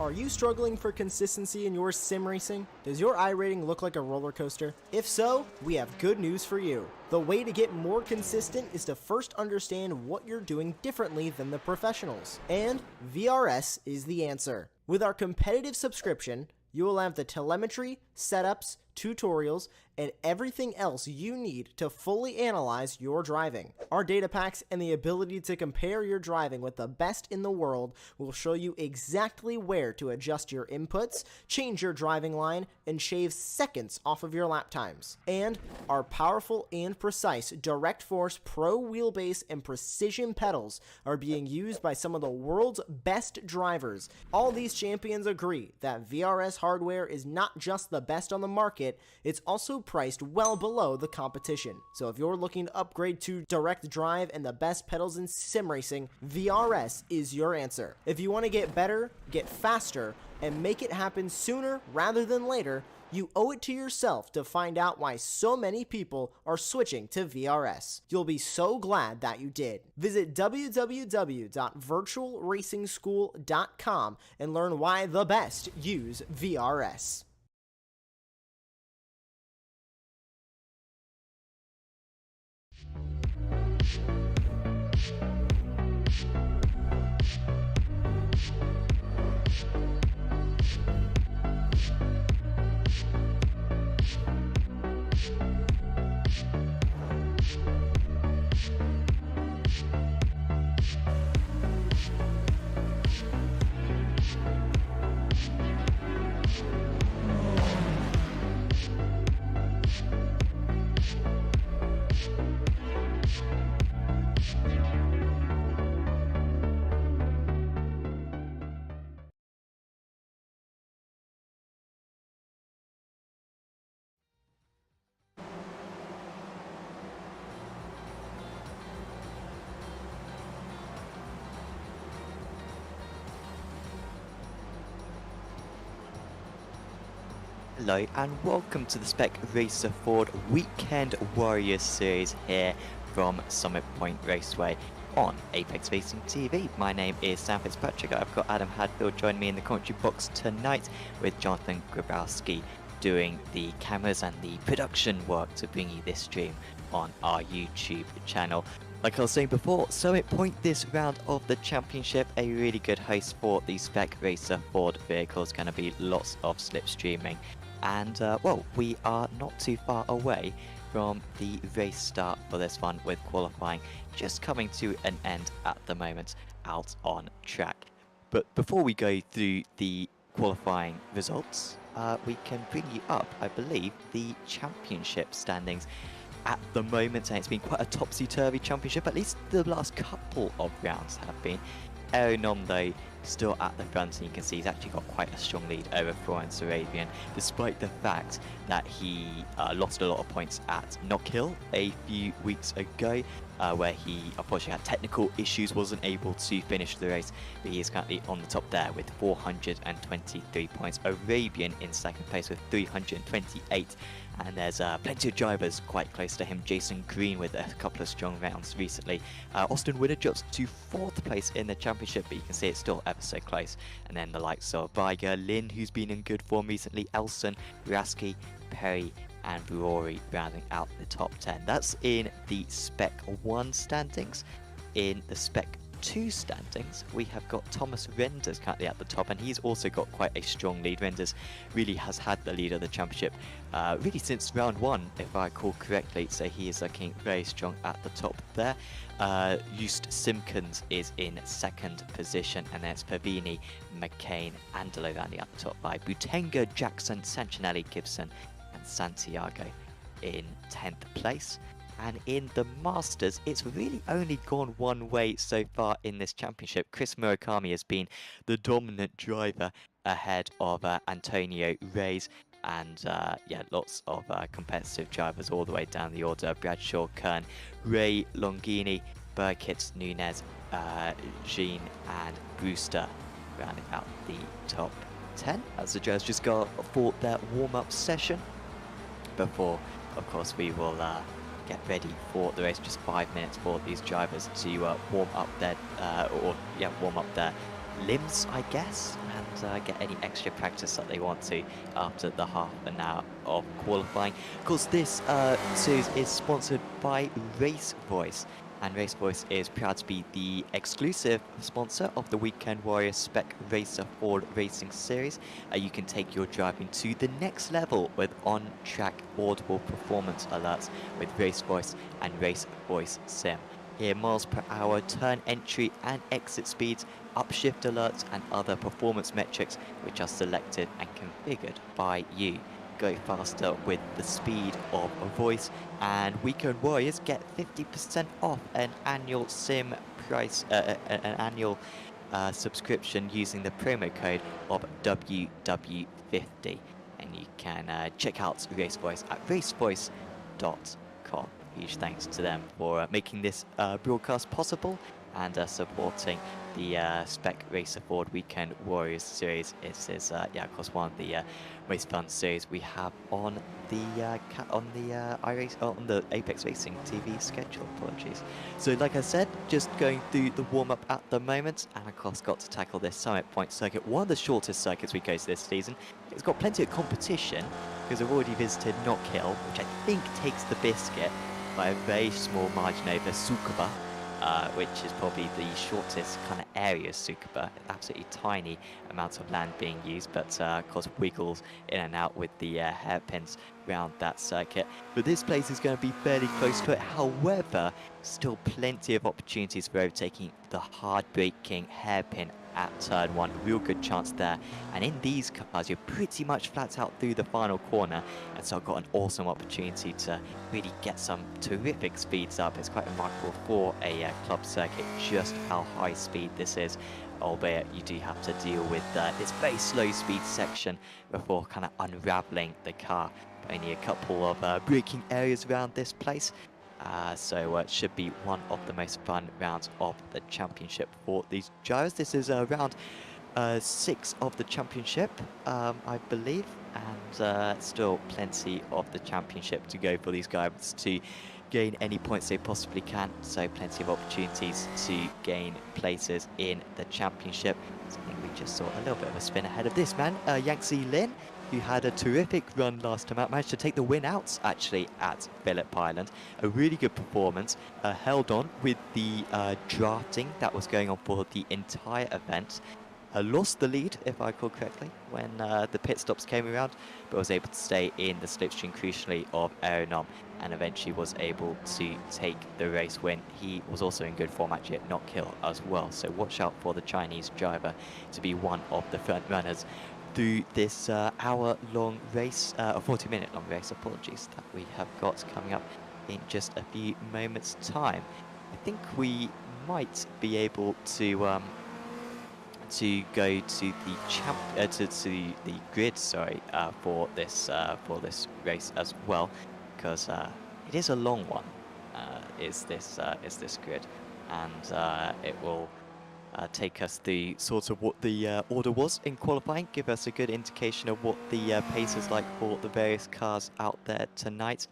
Are you struggling for consistency in your sim racing? Does your iRating look like a roller coaster? If so, we have good news for you. The way to get more consistent is to first understand what you're doing differently than the professionals. And VRS is the answer. With our competitive subscription, you will have the telemetry, setups, tutorials, and everything else you need to fully analyze your driving. Our data packs and the ability to compare your driving with the best in the world will show you exactly where to adjust your inputs, change your driving line, and shave seconds off of your lap times. And our powerful and precise Direct Force Pro wheelbase and precision pedals are being used by some of the world's best drivers. All these champions agree that VRS hardware is not just the best on the market, it's also priced well below the competition. So if you're looking to upgrade to direct drive and the best pedals in sim racing, VRS is your answer. If you want to get better, get faster, and make it happen sooner rather than later, you owe it to yourself to find out why so many people are switching to VRS. You'll be so glad that you did. Visit www.virtualracingschool.com and learn why the best use VRS. Hello and welcome to the Spec Racer Ford Weekend Warriors series here from Summit Point Raceway. on Apex Racing TV. My name is Sam Fitzpatrick. I've got Adam Hadfield joining me in the commentary box tonight, with Jonathan Grabowski doing the cameras and the production work to bring you this stream on our YouTube channel. Like I was saying before, Summit Point this round of the championship, a really good host for the Spec Racer Ford vehicles. Going to be lots of slipstreaming, and well, we are not too far away from the race start for this one, with qualifying just coming to an end at the moment out on track. But before we go through the qualifying results, we can bring you up, I believe, the championship standings at the moment, and it's been quite a topsy-turvy championship. At least the last couple of rounds have been. Aeronom, though, still at the front, and you can see he's actually got quite a strong lead over Florence Arabian, despite the fact that he lost a lot of points at Knockhill a few weeks ago, where he unfortunately had technical issues, wasn't able to finish the race, but he is currently on the top there with 423 points. Arabian in second place with 328. And there's plenty of drivers quite close to him. Jason Green with a couple of strong rounds recently. Austin Winner drops to 4th place in the championship, but you can see it's still ever so close. And then the likes of Viger, Lin, who's been in good form recently, Elson, Raski, Perry, and Rory rounding out the top 10. That's in the Spec 1 standings. In the Spec 2 standings, we have got Thomas Renders currently at the top, and he's also got quite a strong lead. Renders really has had the lead of the championship really since round 1, if I recall correctly, so he is looking very strong at the top there. Just Simpkins is in second position, and then it's Pavini, McCain, Andelo rounding at the top 5. Butenga, Jackson, Sancinelli, Gibson, and Santiago in 10th place. And in the Masters, it's really only gone one way so far in this championship. Chris Murakami has been the dominant driver ahead of Antonio Reyes, and yeah, lots of competitive drivers all the way down the order. Bradshaw, Kern, Ray, Longini, Burkitt, Nunez, Jean, and Brewster rounding out the top 10 as the drivers just go for their warm-up session before, of course, we will get ready for the race. Just 5 minutes for these drivers to warm up their limbs, I guess, and get any extra practice that they want to after the half an hour of qualifying. Of course, this series is sponsored by RaceVoice, and RaceVoice is proud to be the exclusive sponsor of the Weekend Warrior Spec Racer Ford Racing Series. You can take your driving to the next level with on-track audible performance alerts with RaceVoice and RaceVoiceSIM. Hear miles per hour, turn entry and exit speeds, upshift alerts, and other performance metrics which are selected and configured by you. Go faster with the speed of a voice, and Weekend Warriors get 50% off an annual sim price, an annual subscription using the promo code of WW50, and you can check out RaceVoice at racevoice.com. Huge thanks to them for making this broadcast possible and supporting the Spec Racer Ford Weekend Warriors series. This is, yeah, of course, one of the most fun series we have on the on the Apex Racing TV schedule. Apologies. So, like I said, just going through the warm-up at the moment, and of course, got to tackle this Summit Point circuit, one of the shortest circuits we go to this season. It's got plenty of competition because I've already visited Knockhill, which I think takes the biscuit by a very small margin over Sukuba, which is probably the shortest kind of area of Sukuba. Absolutely tiny amounts of land being used, but of course wiggles in and out with the hairpins around that circuit. But this place is going to be fairly close to it. However, still plenty of opportunities for overtaking the hard-braking hairpin at turn 1. Real good chance there, and in these cars you're pretty much flat out through the final corner, and so I've got an awesome opportunity to really get some terrific speeds up. It's quite remarkable for a club circuit just how high speed this is, albeit you do have to deal with this very slow speed section before kind of unraveling the car. Only a couple of braking areas around this place. So it should be one of the most fun rounds of the championship for these drivers. This is round 6 of the championship, I believe, and still plenty of the championship to go for these guys to gain any points they possibly can, so plenty of opportunities to gain places in the championship. So I think we just saw a little bit of a spin ahead of this man, Yangtze Lin, who had a terrific run last time out, managed to take the win out actually at Phillip Island. A really good performance, held on with the drafting that was going on for the entire event. Lost the lead, if I recall correctly, when the pit stops came around, but was able to stay in the slipstream crucially of Aeronom and eventually was able to take the race win. He was also in good form actually at Not Kill as well, so watch out for the Chinese driver to be one of the front runners through this hour-long race, a 40-minute long race, apologies, that we have got coming up in just a few moments' time. I think we might be able to go to the grid, sorry, for this race as well, because it is a long one. Is this grid, and it will take us through sort of what the order was in qualifying, give us a good indication of what the pace is like for the various cars out there tonight,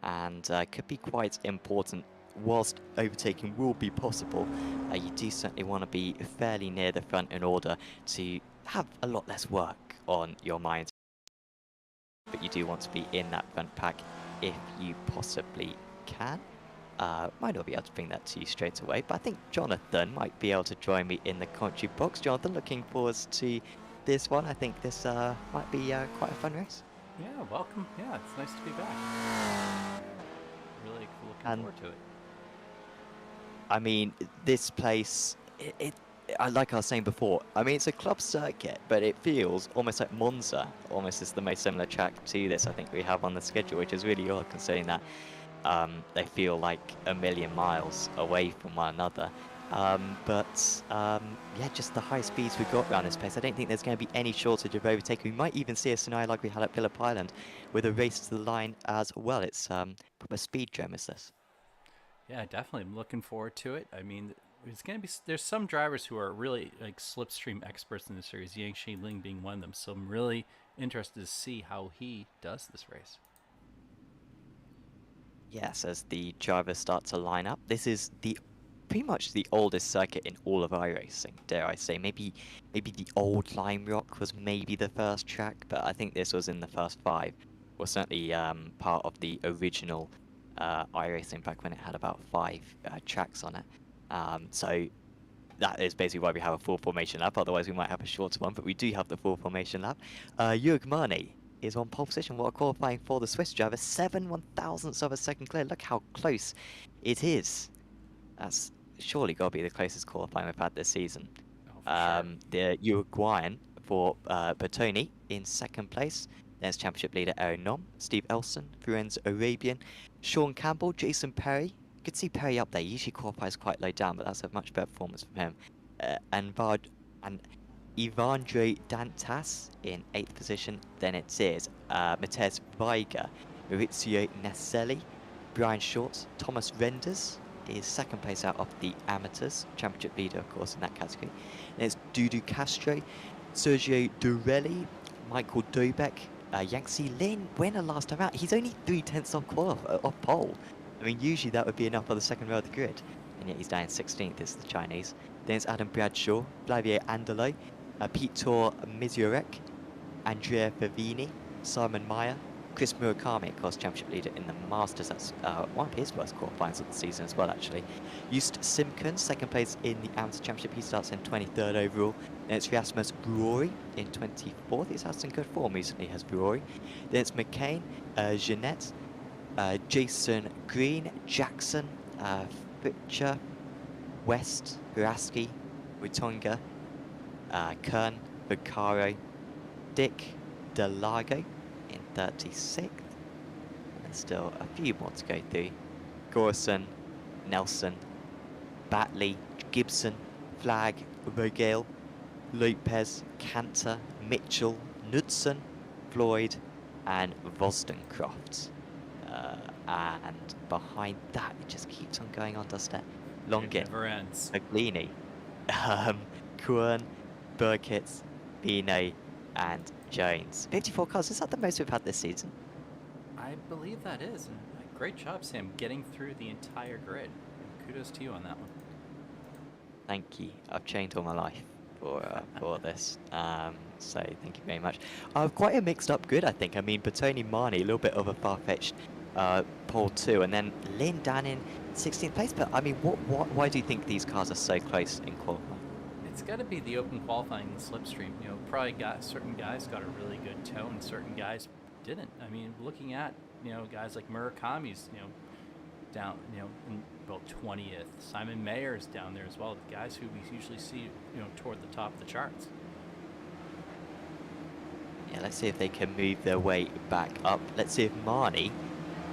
and could be quite important. Whilst overtaking will be possible, you do certainly want to be fairly near the front in order to have a lot less work on your mind. But you do want to be in that front pack if you possibly can. Might not be able to bring that to you straight away, but I think Jonathan might be able to join me in the commentary box. Jonathan, looking forward to this one. I think this might be quite a fun race. Yeah, welcome. Yeah, it's nice to be back. Really looking forward to it. I mean, this place, like I was saying before, I mean, it's a club circuit, but it feels almost like Monza. Almost is the most similar track to this I think we have on the schedule, which is really odd considering that they feel like a million miles away from one another. Yeah, just the high speeds we've got around this place. I don't think there's going to be any shortage of overtaking. We might even see a scenario like we had at Phillip Island with a race to the line as well. It's proper speed drum, is this? Yeah, definitely. I'm looking forward to it. I mean, there's some drivers who are really like slipstream experts in the series, Yangtze Lin being one of them. So I'm really interested to see how he does this race. Yes, as the drivers start to line up, this is pretty much the oldest circuit in all of iRacing, dare I say. Maybe the old Lime Rock was maybe the first track, but I think this was in the first 5. Or certainly part of the original iRacing back when it had about 5 tracks on it. So that is basically why we have a full formation lap, otherwise we might have a shorter one, but we do have the full formation lap. Jürg Mane is on pole position while qualifying for the Swiss driver, 7/1000ths of a second clear. Look how close it is. That's surely got to be the closest qualifying we've had this season. Oh, for sure. The Uruguayan for Bertoni in second place. There's championship leader Aaron Nom, Steve Elson, Furen's Arabian, Sean Campbell, Jason Perry. You could see Perry up there. He usually qualifies quite low down, but that's a much better performance from him. And Ivandre Dantas in 8th position. Then it is Matthias Weiger, Maurizio Naselli, Brian Short, Thomas Renders is second place out of the amateurs, championship leader of course in that category. Then it's Dudu Castro, Sergio Durelli, Michael Dobek, Yangtze Lin, winner last time out. He's only 3/10 off pole. I mean, usually that would be enough for the second row of the grid, and yet he's down in 16th. It's the Chinese. Then it's Adam Bradshaw, Flavio Andalo, Piotr Mizurek, Andrea Favini, Simon Meyer, Chris Murakami, of course, championship leader in the Masters. That's one of his worst qualifiers of the season as well, actually. Just Simpkins, second place in the Amateur Championship. He starts in 23rd overall. Then it's Rasmus Gruori in 24th. He's had some good form recently, has Gruori. Then it's McCain, Jeanette, Jason Green, Jackson, Fitcher, West, Huraski, Rutonga, Kern, Vicaro, Dick, Delago in 36th. And still a few more to go through. Gorson, Nelson, Batley, Gibson, Flagg, Vogel, Lopez, Cantor, Mitchell, Knudsen, Floyd, and Vostencroft. And behind that, it just keeps on going on, doesn't it? Longin, It never ends. Aglini, Kuhn, Burkitt, Bino, and Jones. 54 cars, is that the most we've had this season? I believe that is. And great job, Sam, getting through the entire grid. Kudos to you on that one. Thank you. I've changed all my life for this. So thank you very much. Quite a mixed up grid, I think. I mean, Bertoni, Marnie, a little bit of a far-fetched pole 2, and then Lynn down in 16th place. But I mean, why do you think these cars are so close in qualifying? It's got to be the open qualifying and slipstream. You know, probably got certain guys got a really good toe, and certain guys didn't. I mean, looking at guys like Murakami's down in about 20th. Simon Mayer's down there as well. The guys who we usually see toward the top of the charts. Yeah, let's see if they can move their way back up. Let's see if Marnie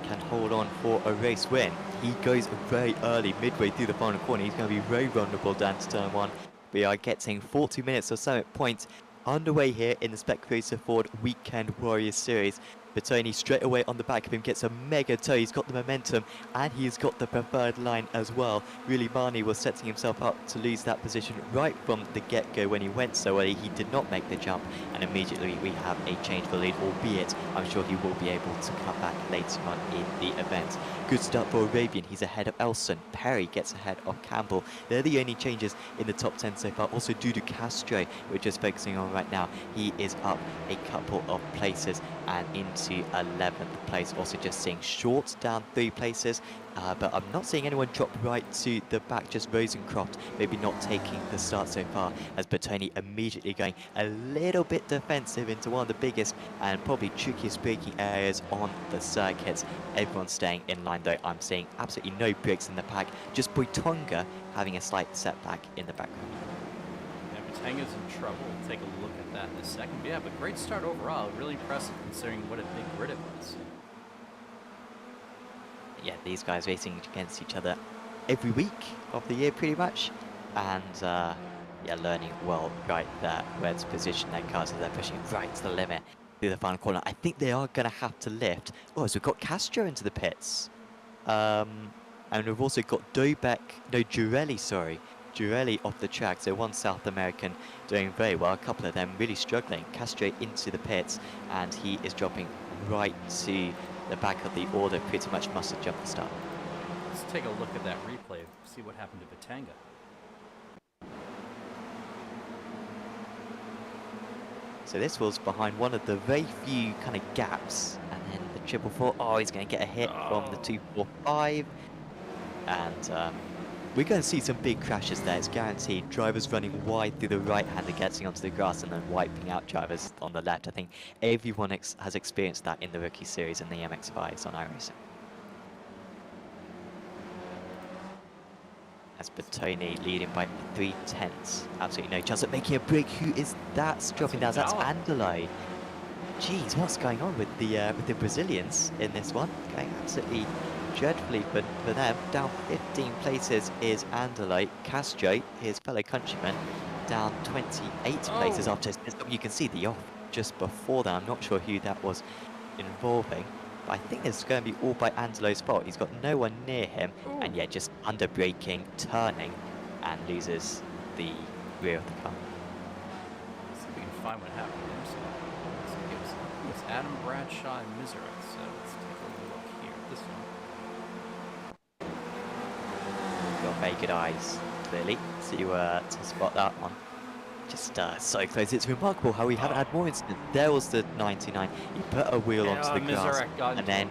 can hold on for a race win. He goes very early, midway through the final corner. He's going to be very vulnerable down to turn 1. We are getting 40 minutes or so at points underway here in the Spec Racer Ford Weekend Warriors Series. Bertoni straight away on the back of him gets a mega toe. He's got the momentum and he's got the preferred line as well. Really, Marnie was setting himself up to lose that position right from the get-go when he went so early. He did not make the jump, and immediately we have a change for lead, albeit I'm sure he will be able to come back later on in the event. Good start for Arabian. He's ahead of Elson. Perry gets ahead of Campbell. They're the only changes in the top 10 so far. Also, Dudu Castro, we're just focusing on right now. He is up a couple of places and into 11th place. Also just seeing Short down 3 places, but I'm not seeing anyone drop right to the back. Just Rosencroft maybe not taking the start so far, as Bertoni immediately going a little bit defensive into one of the biggest and probably trickiest braking areas on the circuits. Everyone's staying in line though. I'm seeing absolutely no breaks in the pack, just Boitonga having a slight setback in the background. Tanga's in trouble. We'll take a look at that in a second. But yeah, but great start overall. Really impressive considering what a big grid it was. Yeah, these guys racing against each other every week of the year pretty much. And yeah, learning well right there where to position their cars as they're pushing right to the limit through the final corner. I think they are going to have to lift. Oh, so we've got Castro into the pits. And we've also got Girelli, sorry. Girelli off the track, so one South American doing very well, a couple of them really struggling. Castro into the pits, and he is dropping right to the back of the order, pretty much must have jumped the start. Let's take a look at that replay, see what happened to Batanga. So this was behind one of the very few kind of gaps, and then the 444, oh, he's going to get a hit from the 245, and we're going to see some big crashes there, it's guaranteed. Drivers running wide through the right hand and getting onto the grass and then wiping out drivers on the left. I think everyone has experienced that in the Rookie Series and the MX-5s on iRacing. As Bertoni leading by 3/10. Absolutely no chance at making a break. Who is that dropping down? That's Andalai. Jeez, what's going on with the Brazilians in this one? Going absolutely dreadfully for them. Down 15 places is Anderleit. Castro, his fellow countryman, down 28 places after his pit stop. You can see the off just before that. I'm not sure who that was involving, but I think it's going to be all by Angelo's fault. He's got no one near him, and yet just under braking, turning, and loses the rear of the car. Let's see if we can find what happened there. So it was Adam Bradshaw and Misery. So let's take a look here. This one. Got very good eyes, clearly, to spot that one. Just so close. It's remarkable how we haven't had more incidents. There was the 99. He put a wheel onto the grass, and then,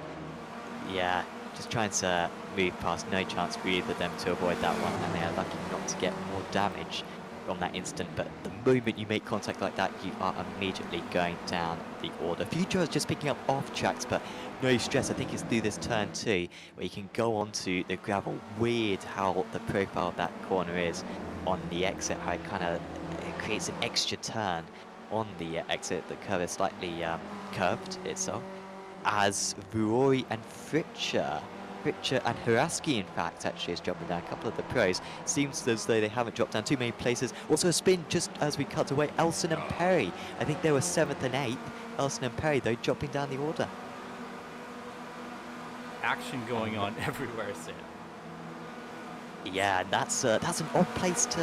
yeah, just trying to move past. No chance for either of them to avoid that one, and they are lucky not to get more damage from that instant. But the moment you make contact like that, you are immediately going down the order. A few drivers just picking up off tracks, but no stress. I think it's through this turn 2 where you can go onto the gravel. Weird how the profile of that corner is on the exit, how it kind of creates an extra turn on the exit. The curve is slightly curved itself. As Vuori and Fritcher and Haraski, in fact, actually is dropping down. A couple of the pros. Seems as though they haven't dropped down too many places. Also a spin just as we cut away. Elson and Perry. I think they were 7th and 8th. Elson and Perry, though, dropping down the order. Action going on everywhere, Sam. Yeah, that's an odd place to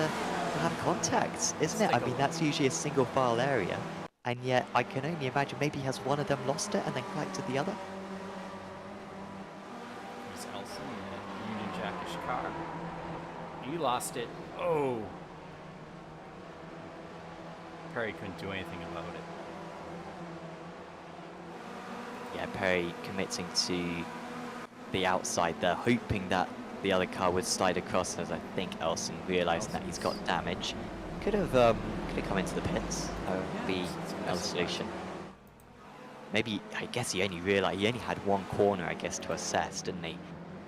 have contact, isn't it? I mean, that's usually a single file area, and yet I can only imagine maybe has one of them lost it and then collected the other. car. He lost it. Oh. Perry couldn't do anything about it. Yeah, Perry committing to the outside there, hoping that the other car would slide across, as I think Elson realised that he's got damage. Could have come into the pits. That would be another solution. Maybe, I guess he only realised, he only had one corner, I guess, to assess, didn't he?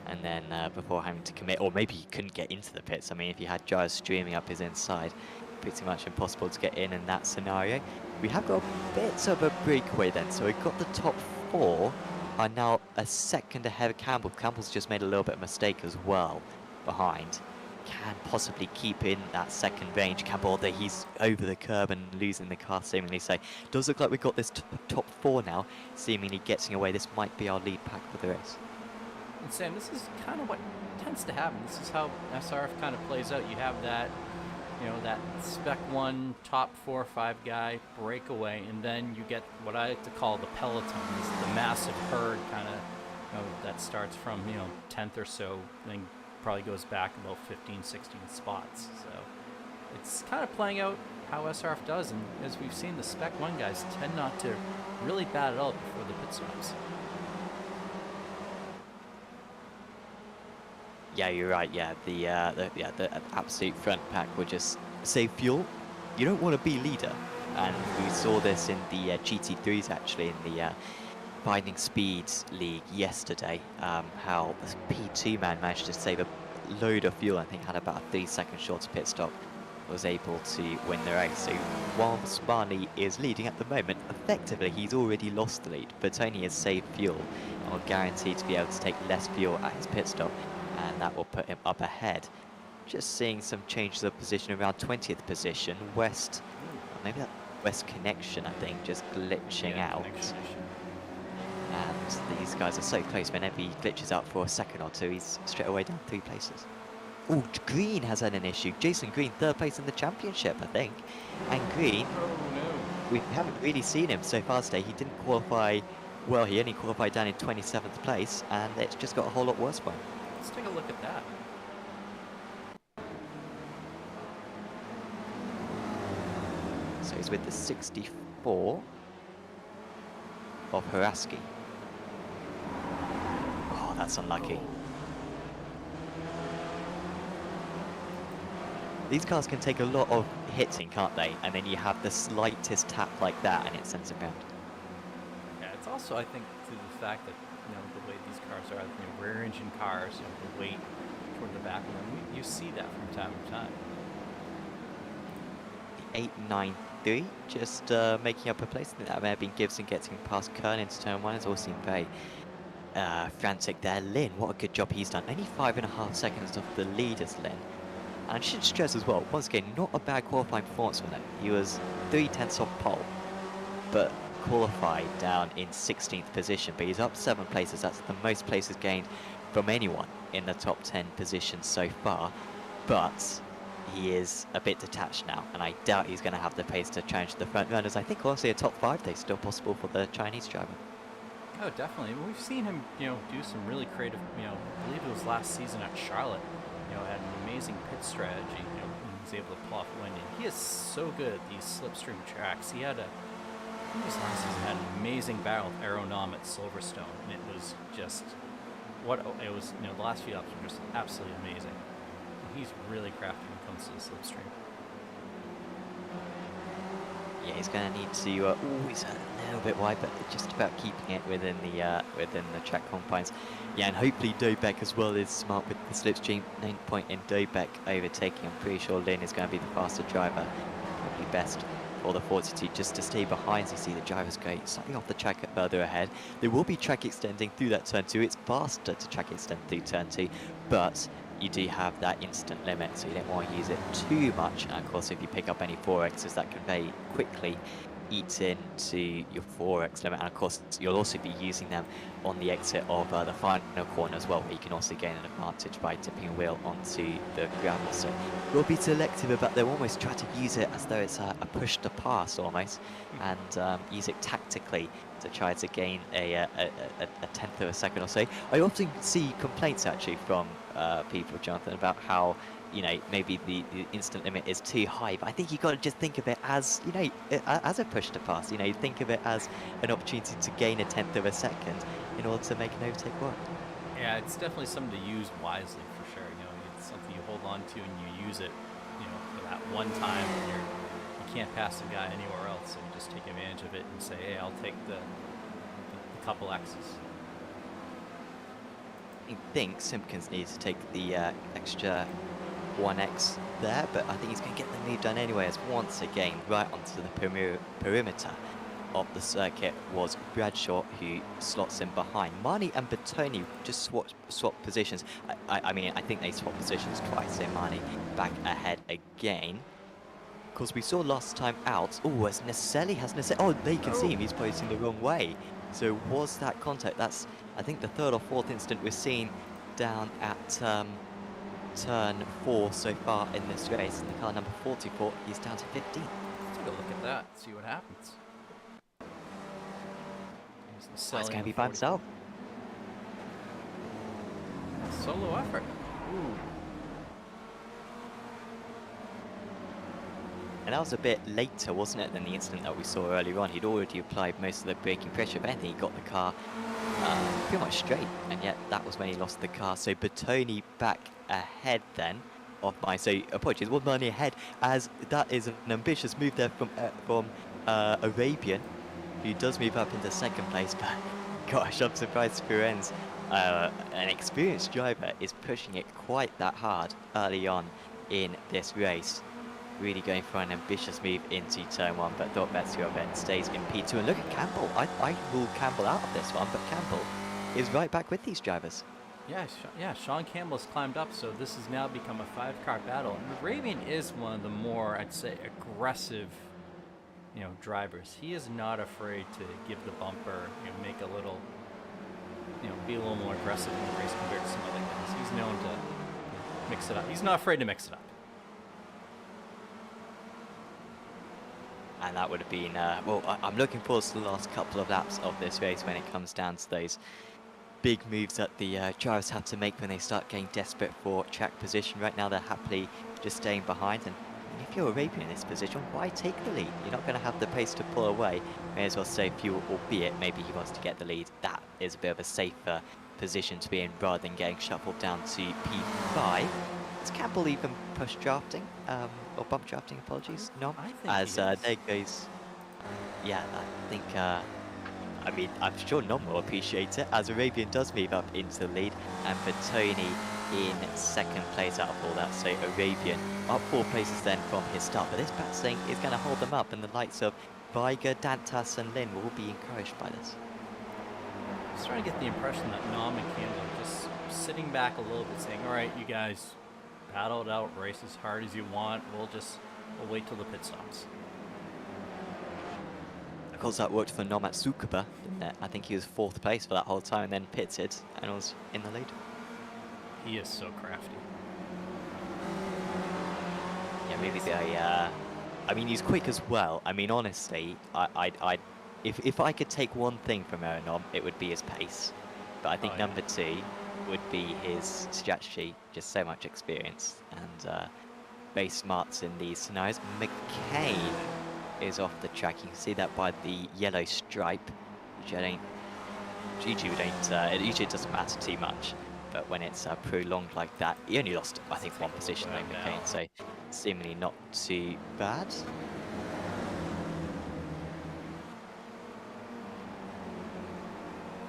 And then before having to commit, or maybe he couldn't get into the pits. I mean, if he had gyros streaming up his inside, pretty much impossible to get in that scenario. We have got a bit of a breakaway then, so we've got the top 4 are now a second ahead of Campbell. Campbell's just made a little bit of a mistake as well behind. Can possibly keep in that second range. Campbell, although he's over the curb and losing the car seemingly, so does look like we've got this top 4 now, seemingly getting away. This might be our lead pack for the race. And Sam, this is kind of what tends to happen. This is how SRF kind of plays out. You have that, you know, that spec 1 top 4 or 5 guy breakaway, and then you get what I like to call the peloton. This is the massive herd kind of, you know, that starts from, you know, 10th or so, then probably goes back about 15, 16 spots. So it's kind of playing out how SRF does, and as we've seen, the spec 1 guys tend not to really bat it out before the pit stops. Yeah, you're right. Yeah, the absolute front pack will just save fuel. You don't want to be leader, and we saw this in the GT3s actually in the Finding Speeds League yesterday. How the P2 man managed to save a load of fuel. I think had about a 3-second shorter pit stop. Was able to win the race. So while Sparney is leading at the moment, effectively he's already lost the lead, but Tony has saved fuel and will guarantee to be able to take less fuel at his pit stop, and that will put him up ahead. Just seeing some changes of position around 20th position. West, maybe that West connection, I think, just glitching out. And these guys are so close. Whenever he glitches out for a second or two, he's straight away down 3 places. Oh, Green has had an issue. Jason Green, 3rd place in the championship, I think. And Green, we haven't really seen him so far today. He didn't qualify, well, he only qualified down in 27th place, and it's just got a whole lot worse for him. Let's take a look at that. So he's with the 64 of Haraski. Oh, that's unlucky. These cars can take a lot of hitting, can't they? And then you have the slightest tap like that and it sends it round. Yeah, it's also, I think, to the fact that, you know, the way these cars are, you know, rear engine cars, you know, the weight toward the back of them, you see that from time to time. The 893 just making up a place. I think that may have been Gibson getting past Kern into turn 1. It's all seemed very frantic there. Lynn, what a good job he's done. Only 5.5 seconds off the leaders, Lynn. And I should stress as well, once again, not a bad qualifying performance for him. He was 3/10 off pole, but qualified down in 16th position. But he's up 7 places. That's the most places gained from anyone in the top 10 positions so far. But he is a bit detached now, and I doubt he's going to have the pace to challenge the front runners. I think honestly a top 5 day is still possible for the Chinese driver. Oh, definitely. We've seen him, you know, do some really creative, you know, I believe it was last season at Charlotte. You know, had an amazing pit strategy, you know, and was able to pull off a win. And he is so good at these slipstream tracks. He had I think it was last season, had an amazing battle with Aeronom at Silverstone, and it was just, it was, you know, the last few laps were just absolutely amazing. And he's really crafty when it comes to the slipstream. Yeah, he's going to need to, he's a little bit wide, but just about keeping it within the track confines. Yeah, and hopefully Dobek as well is smart with the slipstream. 9 point in Dobek overtaking. I'm pretty sure Lynn is going to be the faster driver. Probably best for the fortitude just to stay behind. So you see the drivers go slightly off the track further ahead. There will be track extending through that turn 2. It's faster to track extend through turn 2, but you do have that instant limit, so you don't want to use it too much. And of course, if you pick up any 4Xs, that can very quickly eat into your 4X limit. And of course, you'll also be using them on the exit of the final corner as well, where you can also gain an advantage by tipping a wheel onto the gravel. So we'll be selective about them, almost try to use it as though it's a push to pass almost, and use it tactically to try to gain a tenth of a second or so. I often see complaints actually from people, Jonathan, about how, you know, maybe the instant limit is too high, but I think you got to just think of it as, you know, as a push to pass. You know, think of it as an opportunity to gain a tenth of a second in order to make an overtake work. Yeah, it's definitely something to use wisely for sure. You know, it's something you hold on to and you use it, you know, for that one time when you can't pass the guy anywhere else, so you just take advantage of it and say, hey, I'll take the couple X's. I think Simpkins needs to take the extra 1x there, but I think he's going to get the move done anyway, as once again, right onto the perimeter of the circuit was Bradshaw, who slots in behind. Marnie and Bertoni just swap positions. I mean, I think they swapped positions twice, so Marnie back ahead again. Because we saw last time out, as Naselli has Naselli, they can see him, he's posting the wrong way. So was that contact? That's, I think, the third or fourth instant we're seeing down at turn 4 so far in this race. And car number 44, he's down to 15. Let's take a look at that, see what happens. It's going to be by himself. Solo effort. Ooh. And that was a bit later, wasn't it, than the incident that we saw earlier on. He'd already applied most of the braking pressure, but then he got the car pretty much straight, and yet that was when he lost the car. So Bertoni back ahead then of mine. So apologies, was Marnie ahead, as that is an ambitious move there from Arabian, who does move up into second place. But gosh, I'm surprised Firenze, an experienced driver, is pushing it quite that hard early on in this race. Really going for an ambitious move into turn 1, but Dortmund then stays in P2. And look at Campbell. I rule Campbell out of this one, but Campbell is right back with these drivers. Yeah, Sean Campbell has climbed up, so this has now become a 5-car battle. And Arabian is one of the more, I'd say, aggressive, you know, drivers. He is not afraid to give the bumper, you know, make a little, you know, be a little more aggressive in the race compared to some other guys. He's known to mix it up. He's not afraid to mix it up. And that would have been, I'm looking forward to the last couple of laps of this race when it comes down to those big moves that the drivers have to make when they start getting desperate for track position. Right now, they're happily just staying behind. And if you're Arabian in this position, why take the lead? You're not going to have the pace to pull away. May as well save fuel, albeit maybe he wants to get the lead. That is a bit of a safer position to be in rather than getting shuffled down to P5. Is Campbell even push drafting? Or bump drafting, apologies? No? As there goes... Yeah, I think... I mean, I'm sure none will appreciate it, as Arabian does move up into the lead, and Bertoni in second place out of all that. So Arabian up 4 places then from his start. But this passing is going to hold them up, and the likes of Weiger, Dantas and Lin will be encouraged by this. I'm starting to get the impression that Nam and Campbell are just sitting back a little bit, saying, all right, you guys, battle it out, race as hard as you want. We'll wait till the pit stops. Of course, that worked for Nomat Tsukaba, didn't it? I think he was 4th place for that whole time and then pitted and was in the lead. He is so crafty. Yeah, maybe I mean, he's quick as well. I mean, honestly, if I could take one thing from Aeronom, it would be his pace. But I think number 2 would be his strategy, just so much experience and very smarts in these scenarios. McCain is off the track. You can see that by the yellow stripe, which I don't, it usually doesn't matter too much, but when it's prolonged like that, he only lost, I think, 1 position like McCain, so seemingly not too bad.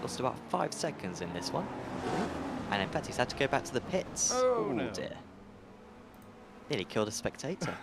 Lost about 5 seconds in this one. And in fact, he's had to go back to the pits. Oh, no. Dear. Nearly killed a spectator.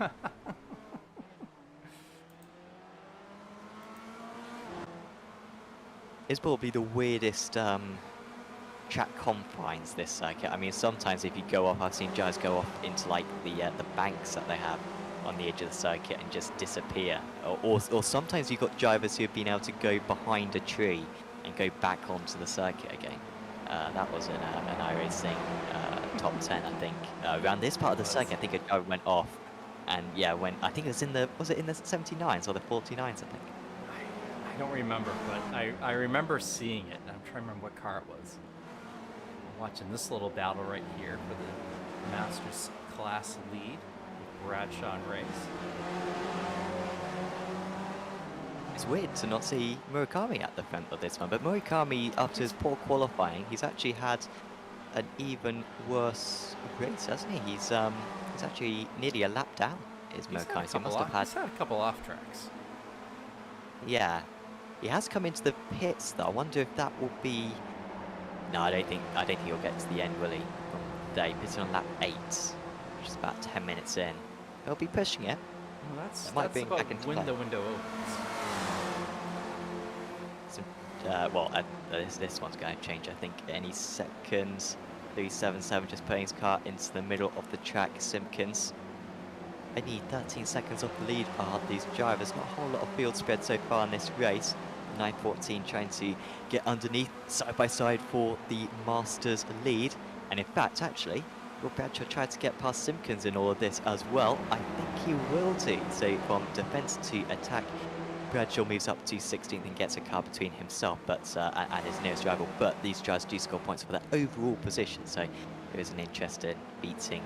It's probably the weirdest track confines, this circuit. I mean, sometimes if you go off, I've seen guys go off into like the banks that they have on the edge of the circuit and just disappear. Or sometimes you've got drivers who have been able to go behind a tree and go back onto the circuit again. That was an iRacing top 10, I think. Around this part of the circuit, I think a driver went off, and yeah, I think it was in the 79s or the 49s, I think. I don't remember, but I remember seeing it. I'm trying to remember what car it was. Watching this little battle right here for the Masters class lead with Bradshaw and Race. It's weird to not see Murakami at the front of this one, but Murakami, after his poor qualifying, he's actually had an even worse race, hasn't he? He's actually nearly a lap down, is Murakami. So he must have had... He's had a couple off tracks. Yeah. He has come into the pits, though. I wonder if that will be... No, I don't think he'll get to the end, will he? They pitted on lap 8, which is about 10 minutes in. He'll be pushing it. Well, that's might be about back into when play. the window opens. So, this one's going to change, I think, any seconds. 377 just putting his car into the middle of the track. Simpkins, only 13 seconds off the lead are these drivers. Not a whole lot of field spread so far in this race. 9:14 trying to get underneath side by side for the Masters lead. And in fact, actually, Will Bradshaw tried to get past Simpkins in all of this as well. I think he will too. So from defence to attack, Bradshaw moves up to 16th and gets a car between himself and his nearest rival. But these drivers do score points for their overall position. So there is an interest in beating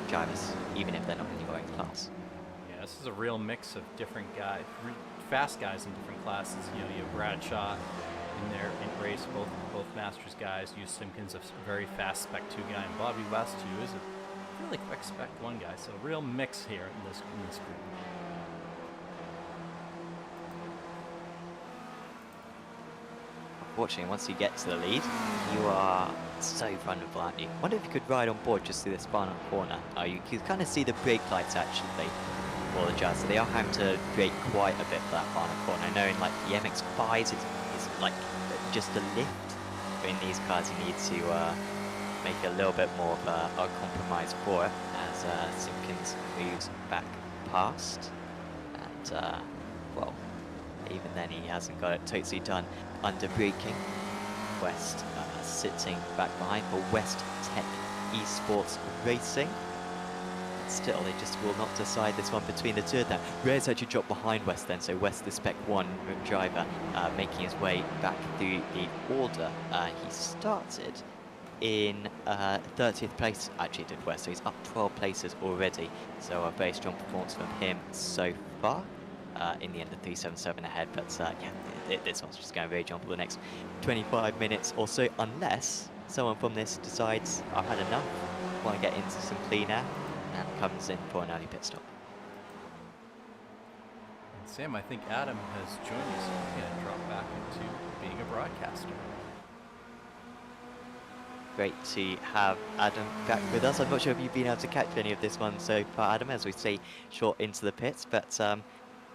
drivers, even if they're not in your own class. Yeah, this is a real mix of different guys, fast guys in different classes. You know, you have Bradshaw in there in race, both Masters guys. You Simpkins, a very fast Spec 2 guy, and Bobby West, who is a really quick Spec 1 guy. So a real mix here in this group. Unfortunately, once you get to the lead, you are so vulnerable, aren't you? I wonder if you could ride on board just through this final corner. You can kind of see the brake lights actually for the drivers, so they are having to brake quite a bit for that final corner. I know in like the MX-5s it's like just a lift, but in these cars you need to make a little bit more of a compromise for it as Simpkins moves back past. And, well, even then he hasn't got it totally done under braking. West sitting back behind for West Tech Esports Racing. Still, they just will not decide this one between the two of them. Rare's actually dropped behind West then, so West, the Spec 1 driver, making his way back through the order. He started in 30th place, actually did West, so he's up 12 places already. So a very strong performance from him so far. In the end of 377 ahead, but yeah, this one's just going to rage on for the next 25 minutes or so, unless someone from this decides I've had enough, want to get into some clean air, and comes in for an early pit stop. And Sam, I think Adam has joined us. So we're going to drop back into being a broadcaster. Great to have Adam back with us. I'm not sure if you've been able to catch any of this one so far, Adam, as we stay short into the pits, but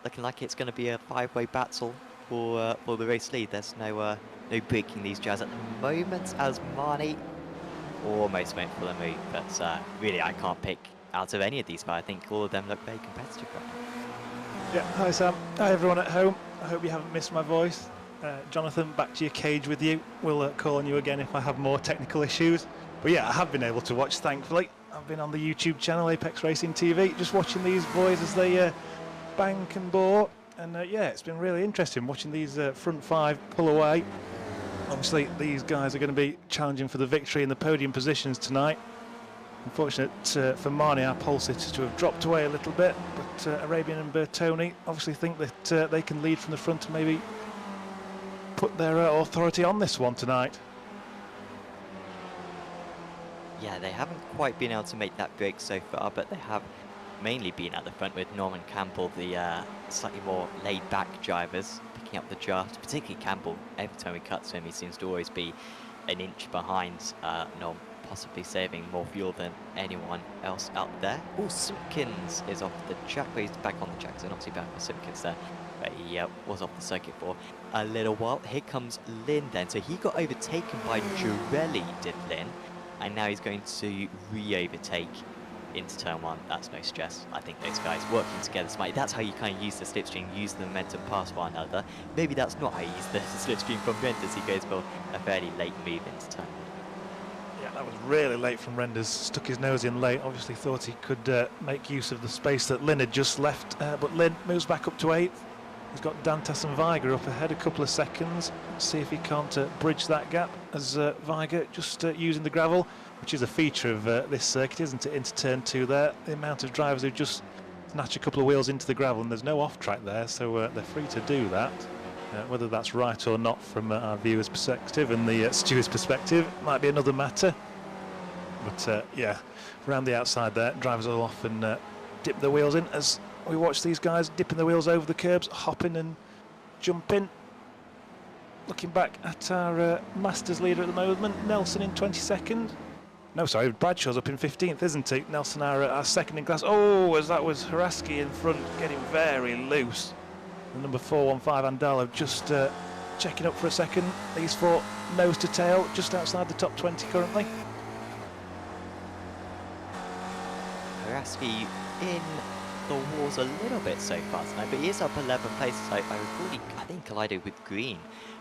looking like it's going to be a 5-way battle for the race lead. There's no breaking these drivers at the moment, as Marnie almost went for the move, but really I can't pick out of any of these, but I think all of them look very competitive right now. Yeah, hi Sam, hi everyone at home. I hope you haven't missed my voice. Jonathan, back to your cage with you. We'll call on you again if I have more technical issues. But yeah, I have been able to watch, thankfully. I've been on the YouTube channel, Apex Racing TV, just watching these boys as they bank and bore, and yeah, it's been really interesting watching these front 5 pull away. Obviously these guys are going to be challenging for the victory in the podium positions tonight. Unfortunate for Marnie, our pole sitters, to have dropped away a little bit, but Arabian and Bertoni obviously think that they can lead from the front and maybe put their authority on this one tonight. Yeah, they haven't quite been able to make that break so far, but they have mainly been at the front with Norman Campbell, the slightly more laid-back drivers, picking up the draft, particularly Campbell. Every time we cut to him, he seems to always be an inch behind Norm, possibly saving more fuel than anyone else out there. Oh, Simpkins is off the track, but he's back on the track, so not too bad for Simpkins there. But he was off the circuit for a little while. Here comes Lynn then, so he got overtaken by Girelli, did Lynn, and now he's going to re-overtake into turn 1. That's no stress. I think those guys working together smartly. That's how you kind of use the slipstream, use the momentum past one another. Maybe that's not how you use the slipstream from Renders. He goes for a fairly late move into turn 1. Yeah, that was really late from Renders. Stuck his nose in late. Obviously thought he could make use of the space that Lynn had just left, but Lynn moves back up to 8th. He's got Dantas and Viger up ahead a couple of seconds. Let's see if he can't bridge that gap as Viger just using the gravel, which is a feature of this circuit, isn't it, into turn 2 there. The amount of drivers who just snatch a couple of wheels into the gravel, and there's no off-track there, so they're free to do that. Whether that's right or not from our viewer's perspective and the steward's perspective might be another matter. But yeah, around the outside there, drivers will often dip their wheels in as we watch these guys dipping their wheels over the curbs, hopping and jumping. Looking back at our Masters leader at the moment, Nelson in 22nd. No, sorry, Bradshaw's up in 15th, isn't he? Nelson, our second in class. Oh, as that was Haraski in front, getting very loose. The number 415 Andalo just checking up for a second. These four nose to tail, just outside the top 20 currently. Haraski in the wars a little bit so far tonight, but he is up 11 places. I think collided with Green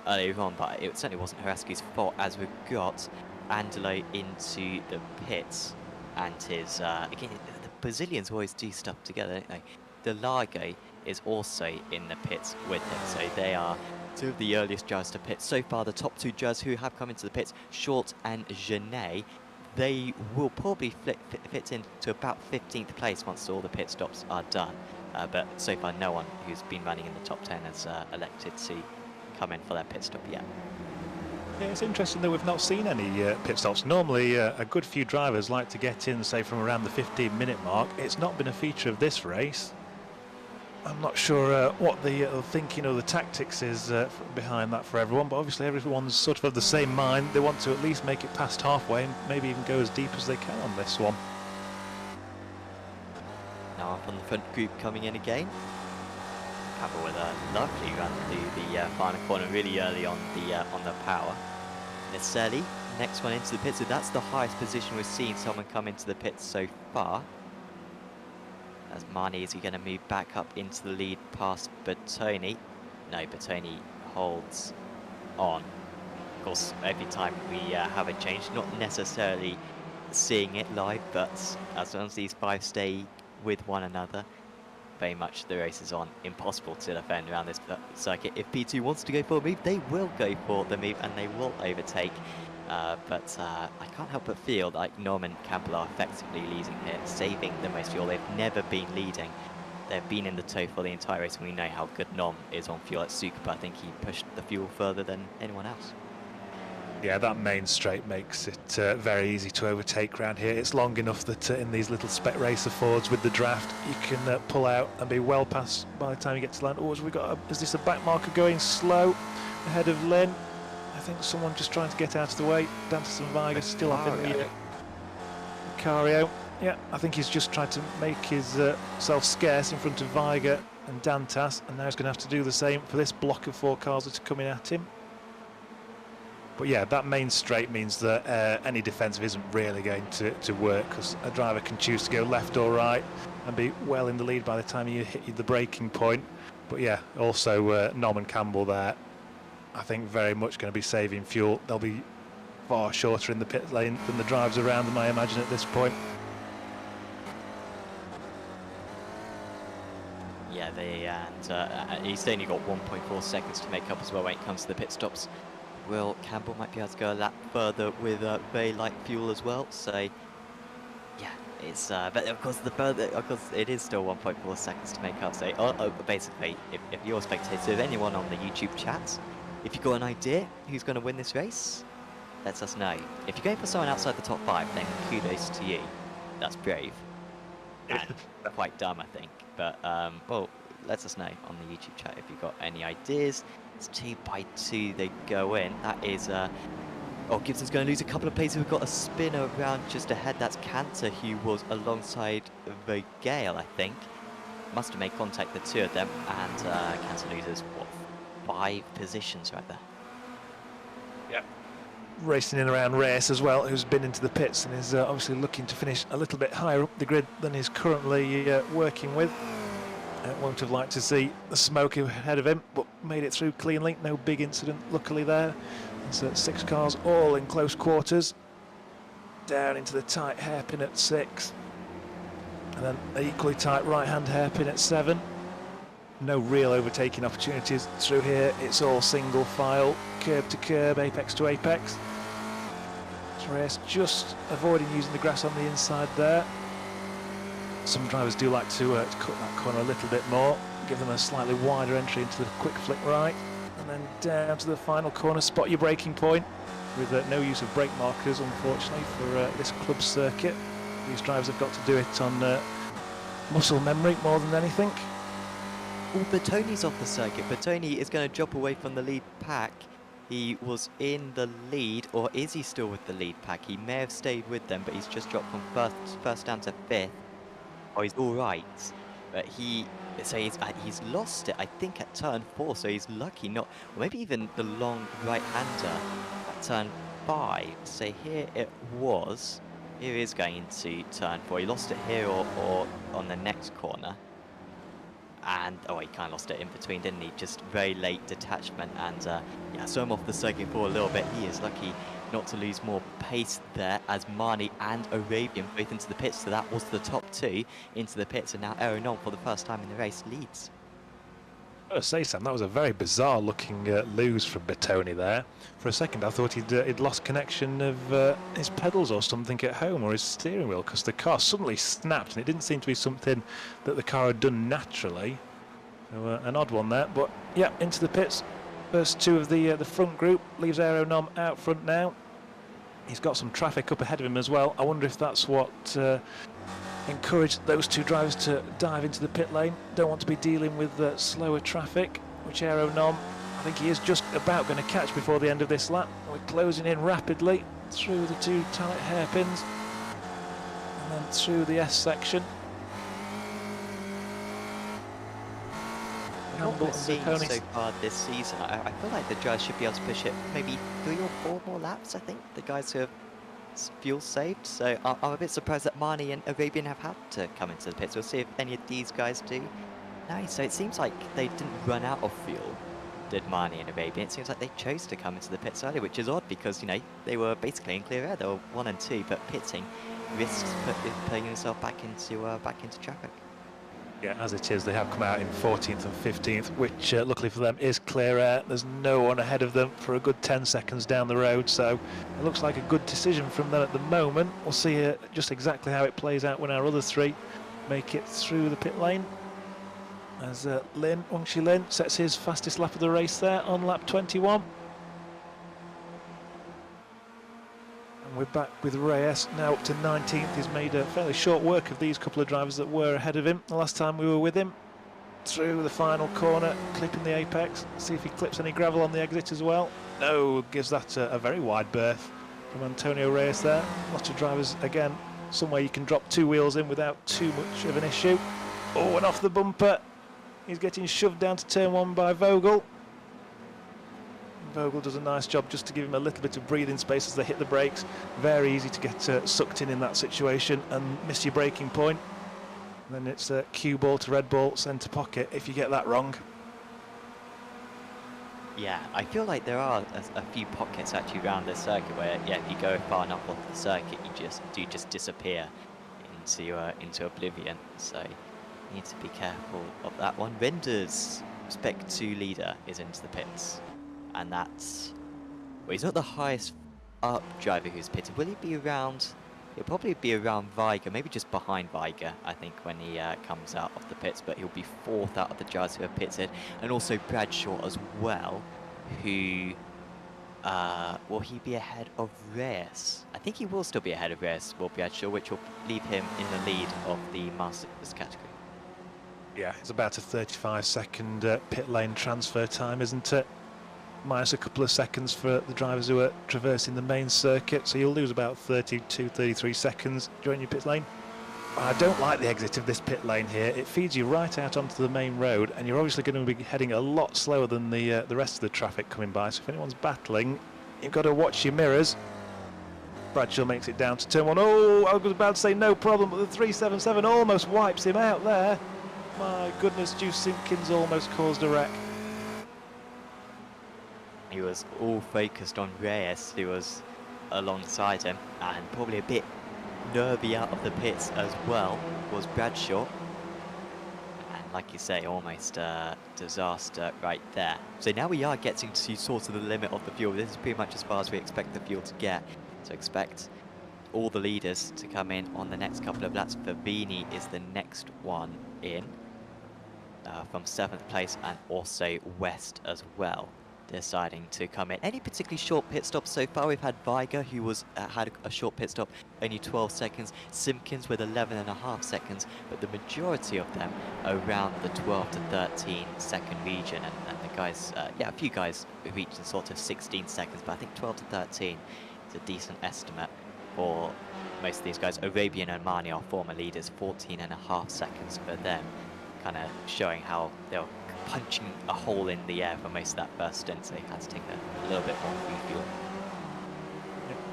earlier on, but it certainly wasn't Haraski's fault, as we've got Andalo into the pits, and his again, the Brazilians always do stuff together, don't they? The Largo is also in the pits with him, so they are two of the earliest drivers to pit so far. The top two drivers who have come into the pits, Short and Genet, they will probably fit into about 15th place once all the pit stops are done. But so far, no one who's been running in the top 10 has elected to come in for their pit stop yet. Yeah, it's interesting that we've not seen any pit stops. Normally, a good few drivers like to get in, say, from around the 15-minute mark. It's not been a feature of this race. I'm not sure what the thinking or the tactics is behind that for everyone, but obviously everyone's sort of the same mind. They want to at least make it past halfway and maybe even go as deep as they can on this one. Now up on the front group coming in again. Campbell with a lovely run through the final corner really early on the power. Necessarily, next one into the pits, so that's the highest position we've seen someone come into the pits so far. As Marnie, is he going to move back up into the lead past Bertoni? No, Bertoni holds on. Of course, every time we have a change, not necessarily seeing it live, but as long as these five stay with one another, very much the race is on. Impossible to defend around this circuit. If P2 wants to go for a move, they will go for the move and they will overtake. But I can't help but feel like Norman Campbell are effectively leading here, saving the most fuel. They've never been leading. They've been in the tow for the entire race, and we know how good Norm is on fuel at Suka, but I think he pushed the fuel further than anyone else. Yeah, that main straight makes it very easy to overtake around here. It's long enough that in these little spec racer Fords with the draft, you can pull out and be well past by the time you get to land. Oh, is this a back marker going slow ahead of Lynn? I think someone just trying to get out of the way. Dantas and Viger still up in the Cario. Yeah, I think he's just tried to make himself scarce in front of Viger and Dantas, and now he's going to have to do the same for this block of four cars that are coming at him. But yeah, that main straight means that any defensive isn't really going to work, because a driver can choose to go left or right and be well in the lead by the time you hit the braking point. But yeah, also Norman Campbell there, I think very much going to be saving fuel. They'll be far shorter in the pit lane than the drivers around them, I imagine, at this point. Yeah, and he's only got 1.4 seconds to make up as well when it comes to the pit stops. Will Campbell might be able to go a lap further with very light fuel as well. So yeah, it's but of course it is still 1.4 seconds to make up. So basically, if you're a spectator, if anyone on the YouTube chat, if you've got an idea who's going to win this race, let us know. If you're going for someone outside the top 5, then kudos to you. That's brave. And quite dumb, I think. But, well, let us know on the YouTube chat if you've got any ideas. It's 2 by 2 they go in. That is... oh, Gibson's going to lose a couple of places. We've got a spinner around just ahead. That's Cantor, who was alongside Vogale, I think. Must have made contact, the two of them. And Cantor loses, what, 5 positions right there. Yeah. Racing in around Race as well, who's been into the pits and is obviously looking to finish a little bit higher up the grid than he's currently working with. Won't have liked to see the smoke ahead of him, but made it through cleanly. No big incident, luckily, there. It's 6 cars all in close quarters. Down into the tight hairpin at 6. And then equally tight right-hand hairpin at 7. no real overtaking opportunities through here. It's all single file, curb to curb, apex to apex. Reyes just avoiding using the grass on the inside there. Some drivers do like to cut that corner a little bit more, give them a slightly wider entry into the quick flick right, and then down to the final corner, spot your braking point with no use of brake markers, unfortunately, for this club circuit. These drivers have got to do it on muscle memory more than anything. Oh, Bertoni's off the circuit. Bertoni is going to drop away from the lead pack. He was in the lead, or is he still with the lead pack? He may have stayed with them, but he's just dropped from first down to 5th. Oh, he's all right, but he's lost it, I think, at turn 4, so he's lucky not, or maybe even the long right-hander at turn 5. So here it was. Here is going into turn 4. He lost it here or on the next corner. And, oh, he kind of lost it in between, didn't he? Just very late detachment, and yeah, so I'm off the circuit for a little bit. He is lucky not to lose more pace there, as Marnie and Arabian both into the pits. So that was the top 2 into the pits, and now Aeronom for the first time in the race leads. I gotta say, Sam, that was a very bizarre looking lose from Bertoni there. For a second I thought he'd lost connection of his pedals or something at home, or his steering wheel, because the car suddenly snapped and it didn't seem to be something that the car had done naturally. So an odd one there, but yeah, into the pits. First 2 of the front group, leaves Aeronom out front now. He's got some traffic up ahead of him as well. I wonder if that's what encouraged those 2 drivers to dive into the pit lane. Don't want to be dealing with slower traffic, which Aeronom, I think he is just about going to catch before the end of this lap. We're closing in rapidly through the 2 tight hairpins and then through the S section. What we're seeing so far this season, I feel like the drivers should be able to push it maybe 3 or 4 more laps, I think, the guys who have fuel saved. So I'm a bit surprised that Marnie and Arabian have had to come into the pits. We'll see if any of these guys do. No, so it seems like they didn't run out of fuel, did Marnie and Arabian. It seems like they chose to come into the pits early, which is odd because, you know, they were basically in clear air. They were 1 and 2, but pitting risks putting yourself back into traffic. Yeah, as it is, they have come out in 14th and 15th, which luckily for them is clear air. There's no one ahead of them for a good 10 seconds down the road, so it looks like a good decision from them at the moment. We'll see just exactly how it plays out when our other 3 make it through the pit lane. As Wangshi Lin sets his fastest lap of the race there on lap 21. And we're back with Reyes, now up to 19th. He's made a fairly short work of these couple of drivers that were ahead of him the last time we were with him. Through the final corner, clipping the apex. See if he clips any gravel on the exit as well. No, gives that a very wide berth from Antonio Reyes there. Lots of drivers, again, somewhere you can drop 2 wheels in without too much of an issue. Oh, and off the bumper. He's getting shoved down to turn 1 by Vogel. Vogel does a nice job just to give him a little bit of breathing space as they hit the brakes. Very easy to get sucked in that situation and miss your braking point. And then it's cue ball to red ball, centre pocket if you get that wrong. Yeah, I feel like there are a few pockets actually around the circuit where, yeah, if you go far enough off the circuit, you just disappear into oblivion. So you need to be careful of that one. Render's Spec 2 leader is into the pits. And that's, well, he's not the highest up driver who's pitted. Will he be around? He'll probably be around Viger, maybe just behind Viger, I think, when he comes out of the pits. But he'll be 4th out of the drivers who have pitted, and also Bradshaw as well, who will he be ahead of Reyes? I think he will still be ahead of Reyes, will Bradshaw, which will leave him in the lead of the Masters category. Yeah, it's about a 35-second pit lane transfer time, isn't it? Minus a couple of seconds for the drivers who are traversing the main circuit, so you'll lose about 32, 33 seconds during your pit lane. I don't like the exit of this pit lane here. It feeds you right out onto the main road, and you're obviously going to be heading a lot slower than the rest of the traffic coming by, so if anyone's battling, you've got to watch your mirrors. Bradshaw makes it down to turn 1. Oh, I was about to say no problem, but the 377 almost wipes him out there. My goodness, Juice Simpkins almost caused a wreck. He was all focused on Reyes, who was alongside him, and probably a bit nervy out of the pits as well was Bradshaw. And like you say, almost a disaster right there. So now we are getting to sort of the limit of the fuel. This is pretty much as far as we expect the fuel to get. So expect all the leaders to come in on the next couple of laps. Fabini is the next one in from 7th place, and also West as well, deciding to come in. Any particularly short pit stops so far? We've had Viger, who was had a short pit stop, only 12 seconds. Simpkins with 11.5 seconds, but the majority of them around the 12 to 13 second region. And the guys, yeah, a few guys reached sort of 16 seconds, but I think 12 to 13 is a decent estimate for most of these guys. Arabian and Mani, our former leaders, 14.5 seconds for them, kind of showing how they're punching a hole in the air for most of that first stint, so they had to take a little bit more refuel.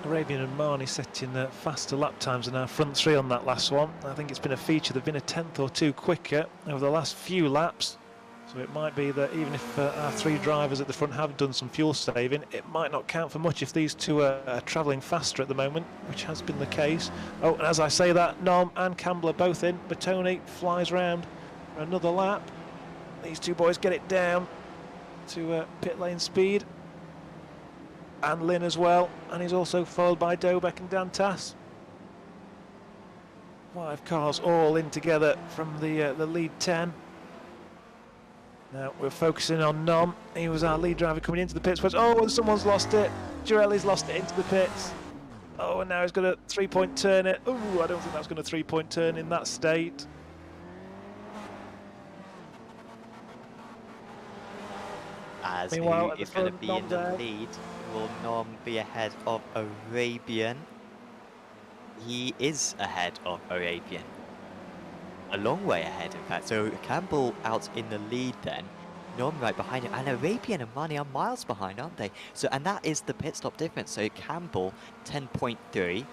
Arabian and Marnie setting faster lap times than our front three on that last one. I think it's been a feature. They've been a tenth or two quicker over the last few laps, so it might be that even if our three drivers at the front have done some fuel saving, it might not count for much if these two are travelling faster at the moment, which has been the case. Oh, and as I say that, Nom and Campbell are both in. Bertoni flies round for another lap. These two boys get it down to pit lane speed. And Lynn as well, and he's also followed by Dobek and Dantas. 5 cars all in together from the lead 10. Now we're focusing on Nom. He was our lead driver coming into the pits. Oh, and someone's lost it. Girelli's lost it into the pits. Oh, and now he's got a 3-point turn it. Oh, I don't think that's going to 3-point turn in that state. As who is going to be in the lead? Will Nom be ahead of Arabian? He is ahead of Arabian. A long way ahead, in fact. So Campbell out in the lead then. Nom right behind him. And Arabian and Mani are miles behind, aren't they? So, and that is the pit stop difference. So Campbell 10.3,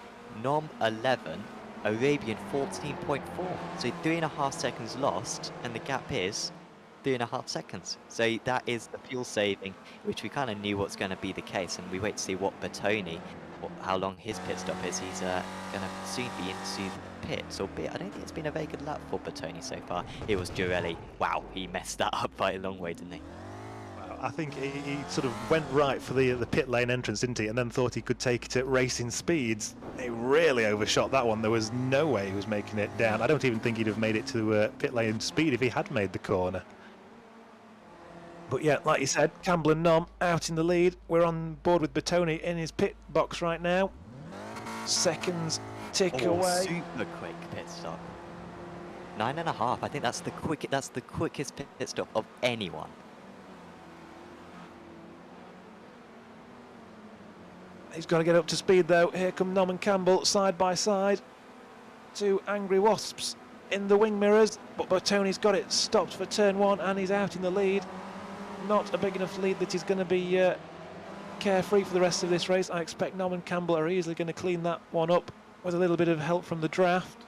Nom 11, Arabian 14.4. So 3.5 seconds lost, and the gap is 3.5 seconds. So that is the fuel saving, which we kind of knew what's going to be the case, and we wait to see what Bertoni, how long his pit stop is. He's going to soon be into the pits, albeit I don't think it's been a very good lap for Bertoni so far. It was Girelli. Wow, he messed that up by a long way, didn't he? Well, I think he sort of went right for the pit lane entrance, didn't he? And then thought he could take it at racing speeds. He really overshot that one. There was no way he was making it down. I don't even think he'd have made it to pit lane speed if he had made the corner. But yeah, like you said, Campbell and Nom out in the lead. We're on board with Bertoni in his pit box right now. Seconds tick away. Super quick pit stop. 9.5. I think that's the quickest pit stop of anyone. He's got to get up to speed though. Here come Nom and Campbell side by side. 2 angry wasps in the wing mirrors, but Bertoni's got it stopped for turn 1 and he's out in the lead. Not a big enough lead that he's going to be carefree for the rest of this race. I expect Nom and Campbell are easily going to clean that one up with a little bit of help from the draft.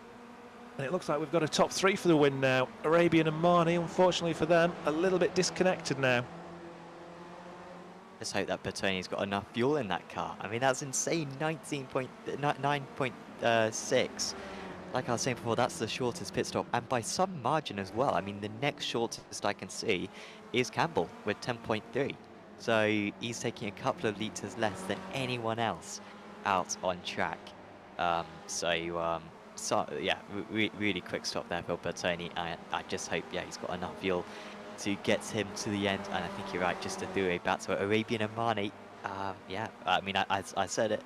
And it looks like we've got a top 3 for the win now. Arabian and Marnie, unfortunately for them, a little bit disconnected now. Let's hope that Bertoni's got enough fuel in that car. I mean, that's insane. 9.6. Like I was saying before, that's the shortest pit stop, and by some margin as well. I mean, the next shortest I can see is Campbell with 10.3. So he's taking a couple of litres less than anyone else out on track. So yeah, really quick stop there for Bertoni. I just hope, yeah, he's got enough fuel to get him to the end. And I think you're right, just a three-way battle. Arabian and Mani, yeah, I mean, I said it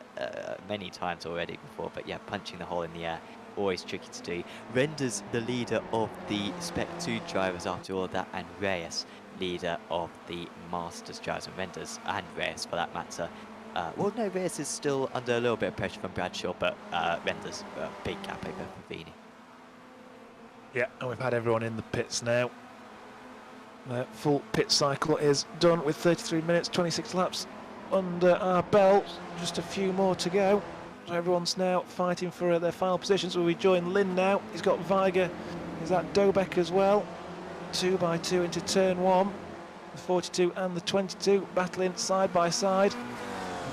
many times already before, but yeah, punching the hole in the air, always tricky to do. Renders the leader of the Spec 2 drivers after all of that, and Reyes leader of the Masters drivers, and Renders and Reyes for that matter. Well, no, Reyes is still under a little bit of pressure from Bradshaw, but Renders big gap over Fabini. Yeah, and we've had everyone in the pits now. The full pit cycle is done with 33 minutes, 26 laps under our belt. Just a few more to go. So everyone's now fighting for their final positions. We join Lynn now. He's got Viger. He's at Dobek as well. 2 by 2 into turn 1. The 42 and the 22 battling side by side.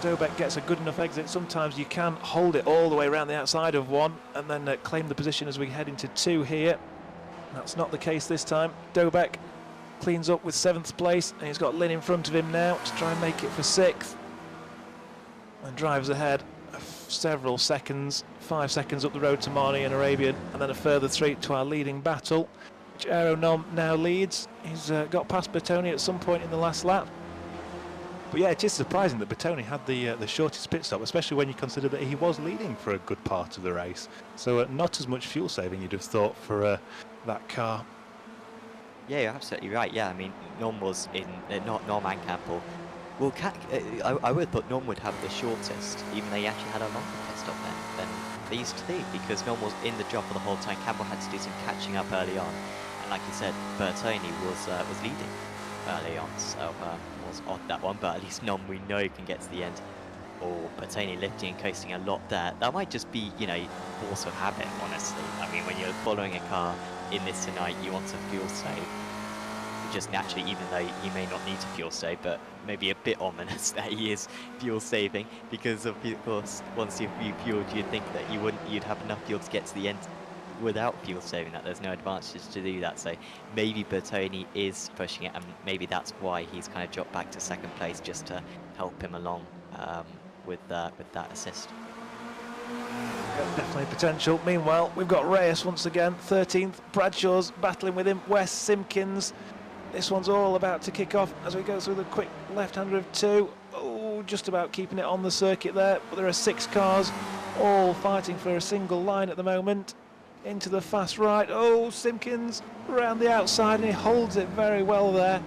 Dobek gets a good enough exit. Sometimes you can hold it all the way around the outside of 1 and then claim the position as we head into 2 here. That's not the case this time. Dobek cleans up with 7th place, and he's got Lynn in front of him now to try and make it for 6th. And drives ahead several seconds, 5 seconds up the road to Marnie and Arabian, and then a further 3 to our leading battle, which Aero Nom now leads. He's got past Bertoni at some point in the last lap. But yeah, it is surprising that Bertoni had the shortest pit stop, especially when you consider that he was leading for a good part of the race. So not as much fuel saving you'd have thought for that car. Yeah, you're absolutely right. Yeah, I mean, Norm was in, not Norm and Campbell. Well, I would have thought Norm would have the shortest, even though he actually had a longer pit stop than these two, because Norm was in the job for the whole time. Campbell had to do some catching up early on, and like you said, Bertoni was leading early on, so was odd that one. But at least Norm, we know, can get to the end. Or Bertoni lifting and coasting a lot there. That might just be, you know, force of habit, honestly. I mean, when you're following a car in this tonight, you want to fuel save. Just naturally, even though he may not need to fuel save, but maybe a bit ominous that he is fuel saving, because of course, once you've refueled, you'd think that you'd have enough fuel to get to the end without fuel saving, that there's no advantage to do that. So maybe Bertoni is pushing it, and maybe that's why he's kind of dropped back to 2nd place, just to help him along with that assist. Definitely potential. Meanwhile, we've got Reyes once again, 13th. Bradshaw's battling with him. West, Simpkins. This one's all about to kick off as we go through the quick left-hander of 2. Oh, just about keeping it on the circuit there. But there are 6 cars all fighting for a single line at the moment. Into the fast right. Oh, Simpkins around the outside, and he holds it very well there.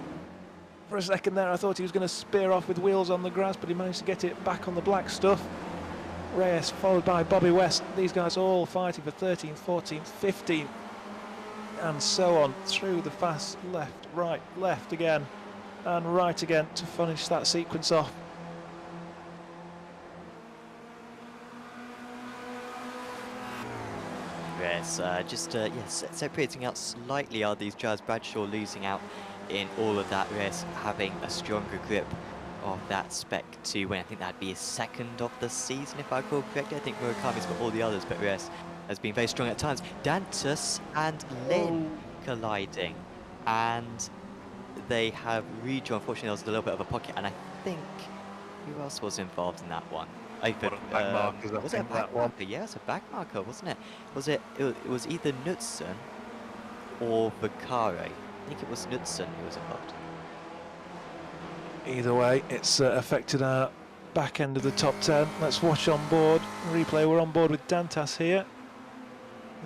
For a second there, I thought he was going to spear off with wheels on the grass, but he managed to get it back on the black stuff. Reyes followed by Bobby West. These guys all fighting for 13th, 14th, 15th, and so on through the fast left, right, left again, and right again to finish that sequence off. Yes, just separating out slightly are these drivers. Bradshaw losing out in all of that race, having a stronger grip of that spec to win. I think that'd be his 2nd of the season, if I recall correctly. I think Murakami's got all the others, but Reyes has been very strong at times. Dantus and Lynn colliding, and they have redrawn. Unfortunately, there was a little bit of a pocket, and I think who else was involved in that one? Was it a back marker? Yeah, it's a back marker, wasn't it? It was either Knudsen or Vaccaro. I think it was Knudsen who was involved. Either way, it's affected our back end of the top 10. Let's watch on board. Replay, we're on board with Dantas here.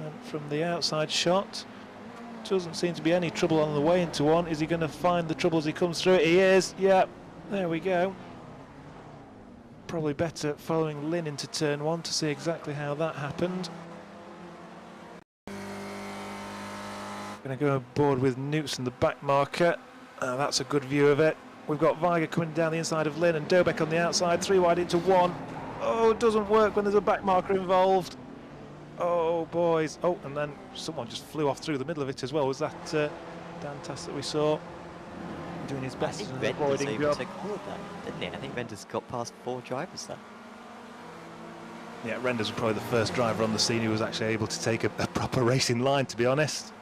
And from the outside shot, doesn't seem to be any trouble on the way into one. Is he going to find the trouble as he comes through it? He is, yeah, there we go. Probably better following Lynn into turn 1 to see exactly how that happened. Going to go aboard with Newton, the back marker. That's a good view of it. We've got Weiger coming down the inside of Lynn and Dobek on the outside, 3 wide into 1. Oh, it doesn't work when there's a back marker involved. Oh, boys. Oh, and then someone just flew off through the middle of it as well. Was that Dantas that we saw? Doing his best in an avoiding job. Didn't he? I think Renders got past 4 drivers there. Yeah, Renders was probably the first driver on the scene who was actually able to take a proper racing line, to be honest.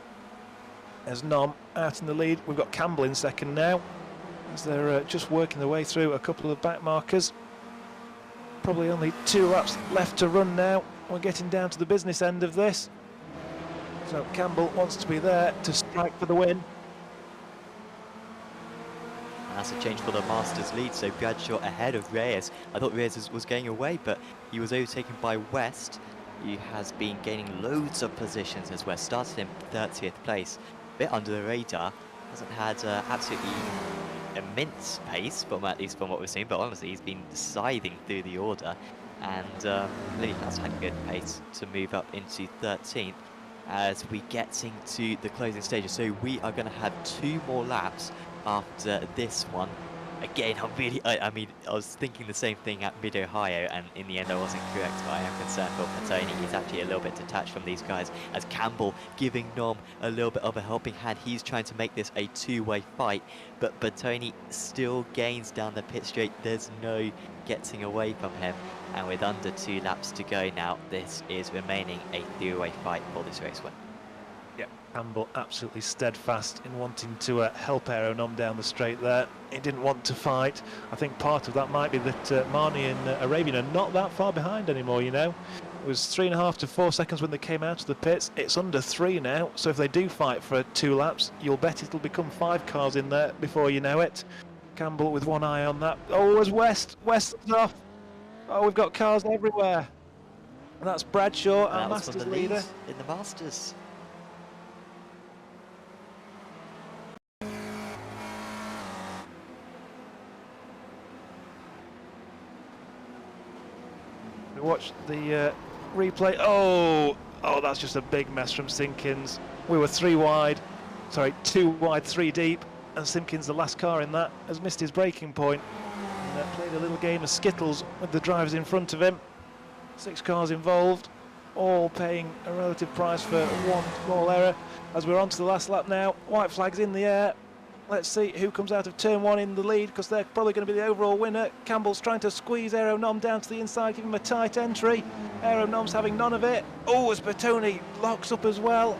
There's Nom out in the lead. We've got Campbell in 2nd now, as they're just working their way through a couple of back markers. Probably only 2 laps left to run now. We're getting down to the business end of this. So Campbell wants to be there to strike for the win. And that's a change for the Masters lead, so Bradshaw ahead of Reyes. I thought Reyes was going away, but he was overtaken by West. He has been gaining loads of positions as West started in 30th place. A bit under the radar, hasn't had absolutely immense pace, at least from what we've seen, but honestly he's been scything through the order, and really has had good pace to move up into 13th as we get into the closing stages. So we are going to have 2 more laps after this one. Again, I mean, I was thinking the same thing at Mid-Ohio, and in the end I wasn't correct, but I am concerned for Bertoni. He's actually a little bit detached from these guys, as Campbell giving Nom a little bit of a helping hand. He's trying to make this a 2-way fight, but Bertoni still gains down the pit straight. There's no getting away from him, and with under 2 laps to go now, this is remaining a 3-way fight for this race win. Yeah, Campbell absolutely steadfast in wanting to help Aeronom down the straight there. He didn't want to fight. I think part of that might be that Marnie and Arabian are not that far behind anymore, you know. It was 3.5 to 4 seconds when they came out of the pits. It's under 3 now, so if they do fight for 2 laps, you'll bet it'll become 5 cars in there before you know it. Campbell with one eye on that. Oh, as West's off. Oh, we've got cars everywhere. And that's Bradshaw, our Masters leader. In the Masters. We watched the replay. Oh, that's just a big mess from Simpkins. We were 2 wide, 3 deep, and Simpkins, the last car in that, has missed his braking point. And played a little game of skittles with the drivers in front of him. 6 cars involved, all paying a relative price for one small error. As we're on to the last lap now, white flag's in the air. Let's see who comes out of turn 1 in the lead, because they're probably going to be the overall winner. Campbell's trying to squeeze Aeronom down to the inside, give him a tight entry. Aeronom's having none of it. Oh, as Bertoni locks up as well.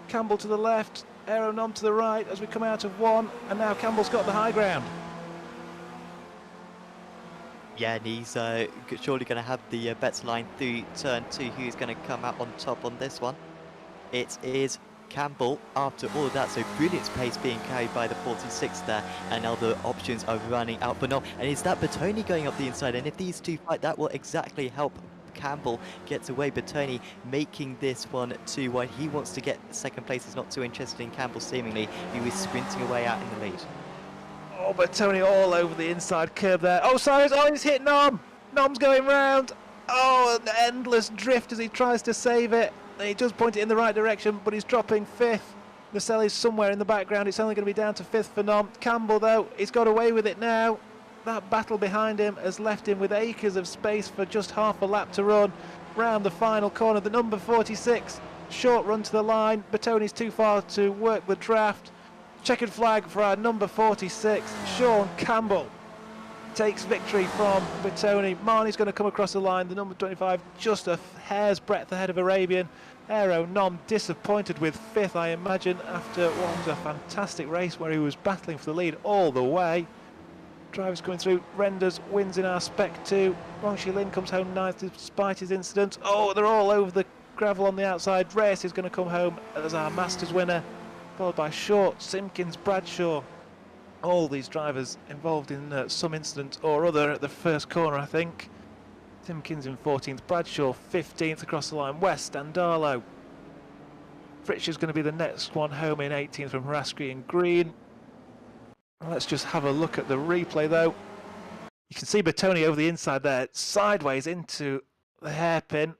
Campbell to the left, Aeronom to the right as we come out of 1, and now Campbell's got the high ground. Yeah, and he's surely going to have the bets line through turn 2. Who's going to come out on top on this one? It is Campbell after all of that, so brilliant pace being carried by the 46 there, and now the options are running out for Nom. And is that Bertoni going up the inside? And if these two fight, that will exactly help Campbell gets away. Bertoni making this one 2 wide. He wants to get second place. He's not too interested in Campbell seemingly. He was sprinting away out in the lead. Oh, Bertoni all over the inside curb there. Oh, Cyrus, he's hit Nom. Nom's going round. Oh, an endless drift as he tries to save it. He does point it in the right direction, but he's dropping 5th. Naselli's somewhere in the background. It's only going to be down to 5th for Nom. Campbell, though, he's got away with it now. That battle behind him has left him with acres of space for just half a lap to run. Round the final corner, the number 46. Short run to the line. Bertoni's too far to work the draft. Checkered flag for our number 46. Sean Campbell takes victory from Bertoni. Marnie's going to come across the line. The number 25 just a hair's breadth ahead of Arabian. Aeronom disappointed with 5th, I imagine, after what was a fantastic race where he was battling for the lead all the way. Drivers coming through. Renders wins in our Spec 2. Wang Shilin comes home 9th despite his incident. Oh, they're all over the gravel on the outside. Reyes is going to come home as our Masters winner, followed by Short, Simpkins, Bradshaw. All these drivers involved in some incident or other at the first corner, I think. Simpkins in 14th, Bradshaw 15th across the line. West, Andalo. Fritcher's going to be the next one home in 18th from Haraskri and Green. Let's just have a look at the replay, though. You can see Bertoni over the inside there, sideways into the hairpin.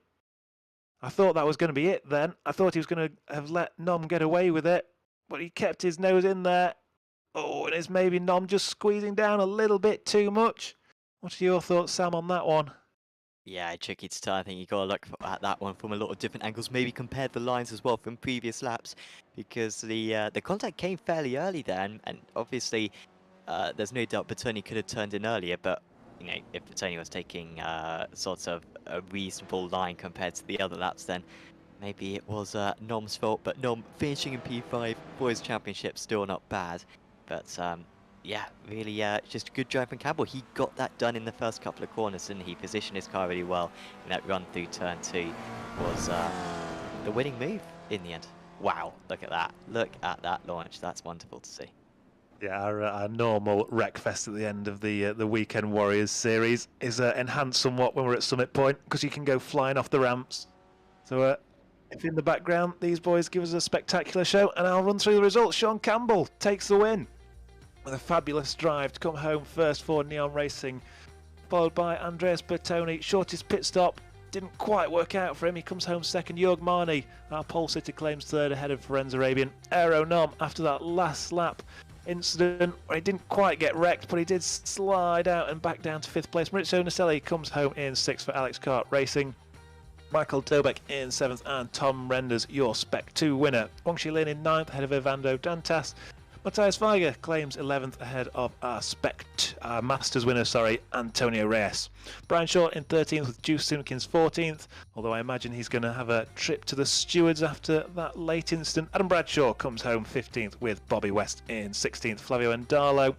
I thought that was going to be it then. I thought he was going to have let Nom get away with it, but he kept his nose in there. Oh, and it's maybe Nom just squeezing down a little bit too much. What are your thoughts, Sam, on that one? Yeah, tricky to tell. I think you got to look at that one from a lot of different angles. Maybe compare the lines as well from previous laps, because the contact came fairly early there, and obviously there's no doubt Bertoni could have turned in earlier. But you know, if Bertoni was taking sort of a reasonable line compared to the other laps, then maybe it was Nom's fault. But Nom finishing in P5 for his championship, still not bad. But yeah, really just a good drive from Campbell. He got that done in the first couple of corners, and he positioned his car really well. And that run through turn 2 was the winning move in the end. Wow, look at that. Look at that launch. That's wonderful to see. Yeah, our normal wreckfest at the end of the Weekend Warriors series is enhanced somewhat when we're at Summit Point, because you can go flying off the ramps. So if in the background these boys give us a spectacular show, and I'll run through the results. Sean Campbell takes the win with a fabulous drive to come home first for Neon Racing, followed by Andreas Bertoni. Shortest pit stop didn't quite work out for him. He comes home second. Jörg Marnie, our pole sitter, claims third ahead of Ferenz Arabian. Aeronom, after that last lap incident where he didn't quite get wrecked, but he did slide out and back down to 5th place. Maurizio Naselli comes home in 6th for Alex Kart Racing. Michael Dobek in 7th, and Tom Renders, your Spec 2 winner. Wang Shilin in 9th ahead of Evando Dantas. Matthias Weiger claims 11th ahead of our Masters winner, Antonio Reyes. Brian Shaw in 13th with Juice Simkins 14th, although I imagine he's going to have a trip to the stewards after that late incident. Adam Bradshaw comes home 15th with Bobby West in 16th. Flavio Endalo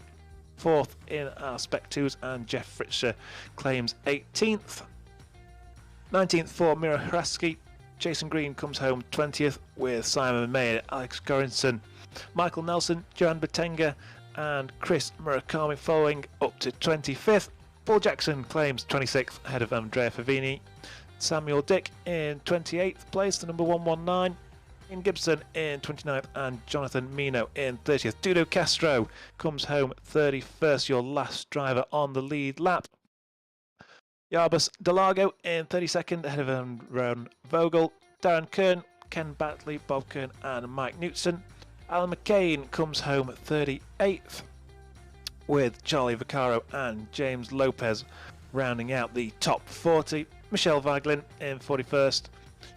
4th in our Spec 2s, and Jeff Fritzscher claims 18th. 19th for Mira Hraski. Jason Green comes home 20th with Simon May, Alex Gorinson, Michael Nelson, Johan Batenga and Chris Murakami following up to 25th. Paul Jackson claims 26th ahead of Andrea Favini. Samuel Dick in 28th place, the number 119. Ian Gibson in 29th and Jonathan Mino in 30th. Dudo Castro comes home 31st, your last driver on the lead lap. Yarbus Delago in 32nd ahead of Ron Vogel. Darren Kern, Ken Batley, Bob Kern and Mike Knutson. Alan McCain comes home 38th with Charlie Vaccaro and James Lopez rounding out the top 40. Michelle Vaglin in 41st.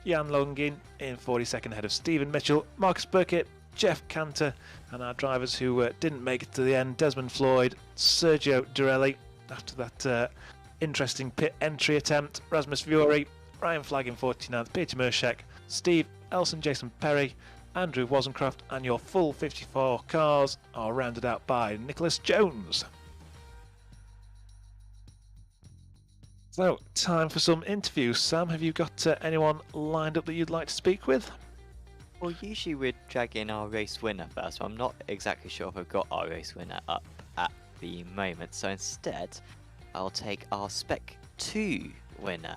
Jan Longin in 42nd ahead of Stephen Mitchell. Marcus Burkitt, Jeff Cantor and our drivers who didn't make it to the end. Desmond Floyd, Sergio Dorelli after that interesting pit entry attempt. Rasmus Fiori, Ryan Flagg in 49th. Peter Mershek, Steve Elson, Jason Perry, Andrew Wozencroft, and your full 54 cars are rounded out by Nicholas Jones. So, time for some interviews. Sam, have you got anyone lined up that you'd like to speak with? Well, usually we'd drag in our race winner first, so I'm not exactly sure if I've got our race winner up at the moment. So instead, I'll take our Spec 2 winner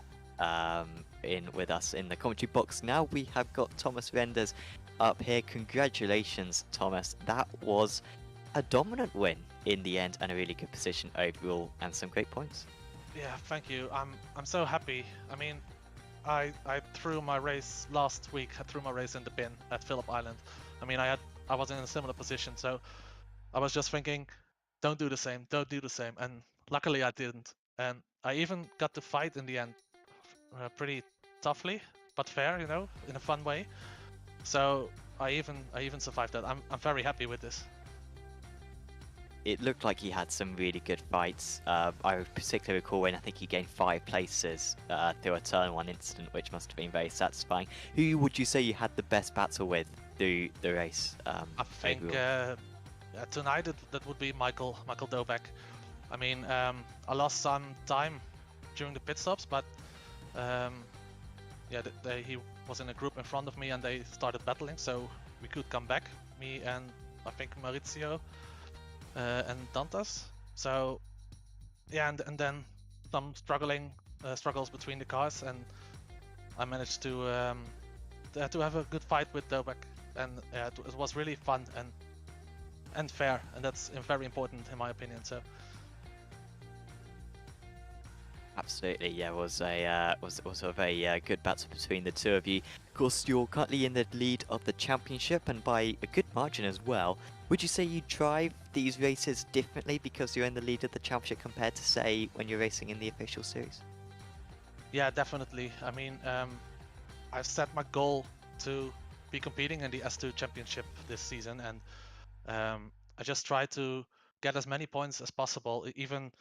in with us in the commentary box. Now we have got Thomas Renders up here. Congratulations, Thomas. That was a dominant win in the end and a really good position overall and some great points. Yeah, thank you. I'm so happy. I mean, I threw my race last week. I threw my race in the bin at Phillip Island. I mean, I was in a similar position, so I was just thinking, don't do the same, don't do the same. And luckily I didn't. And I even got to fight in the end pretty toughly, but fair, you know, in a fun way. So I even survived that. I'm very happy with this. It looked like he had some really good fights. I particularly recall when I think he gained 5 places through a turn 1 incident, which must have been very satisfying. Who would you say you had the best battle with through the race? I think tonight that would be Michael Dobek. I mean, I lost some time during the pit stops, but yeah, he was in a group in front of me and they started battling, so we could come back, me and I think Maurizio and Dantas. So yeah, and then some struggles between the cars, and I managed to have a good fight with Dobek, and it was really fun and fair, and that's very important in my opinion. So absolutely, yeah, it was also a very good battle between the two of you. Of course, you're currently in the lead of the championship and by a good margin as well. Would you say you drive these races differently because you're in the lead of the championship compared to, say, when you're racing in the official series? Yeah, definitely. I mean, I've set my goal to be competing in the S2 championship this season, and I just try to get as many points as possible. Even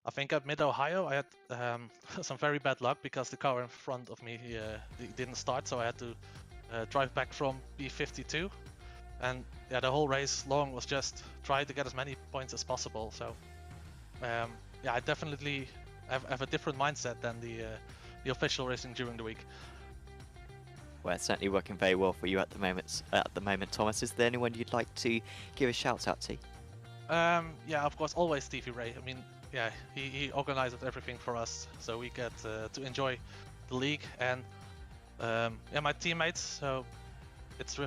I think at Mid-Ohio I had some very bad luck because the car in front of me didn't start, so I had to drive back from B52. And yeah, the whole race long was just try to get as many points as possible. So yeah, I definitely have a different mindset than the official racing during the week. Well, it's certainly working very well for you at the moment, Thomas. Is there anyone you'd like to give a shout out to? Yeah, of course, always Stevie Ray. I mean, yeah, he organized everything for us, so we get to enjoy the league, and yeah, my teammates. So it's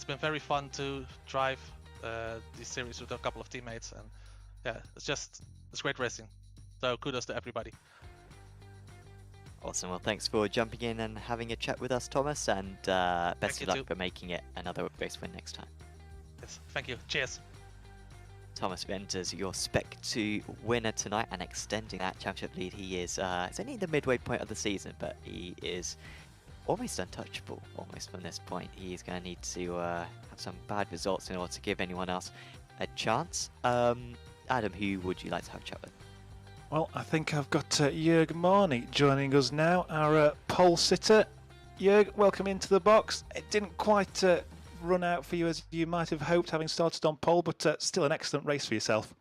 been very fun to drive this series with a couple of teammates, and yeah, it's great racing. So kudos to everybody. Awesome. Well, thanks for jumping in and having a chat with us, Thomas, and best of luck for making it another race win next time. Yes, thank you. Cheers. Thomas Renders, your Spec 2 winner tonight and extending that championship lead. He is it's only the midway point of the season, but he is almost untouchable, almost from this point. He's going to need to have some bad results in order to give anyone else a chance. Adam, who would you like to have a chat with? Well, I think I've got Jörg Marnie joining us now, our pole sitter. Jörg, welcome into the box. It didn't quite run out for you as you might have hoped, having started on pole, but still an excellent race for yourself.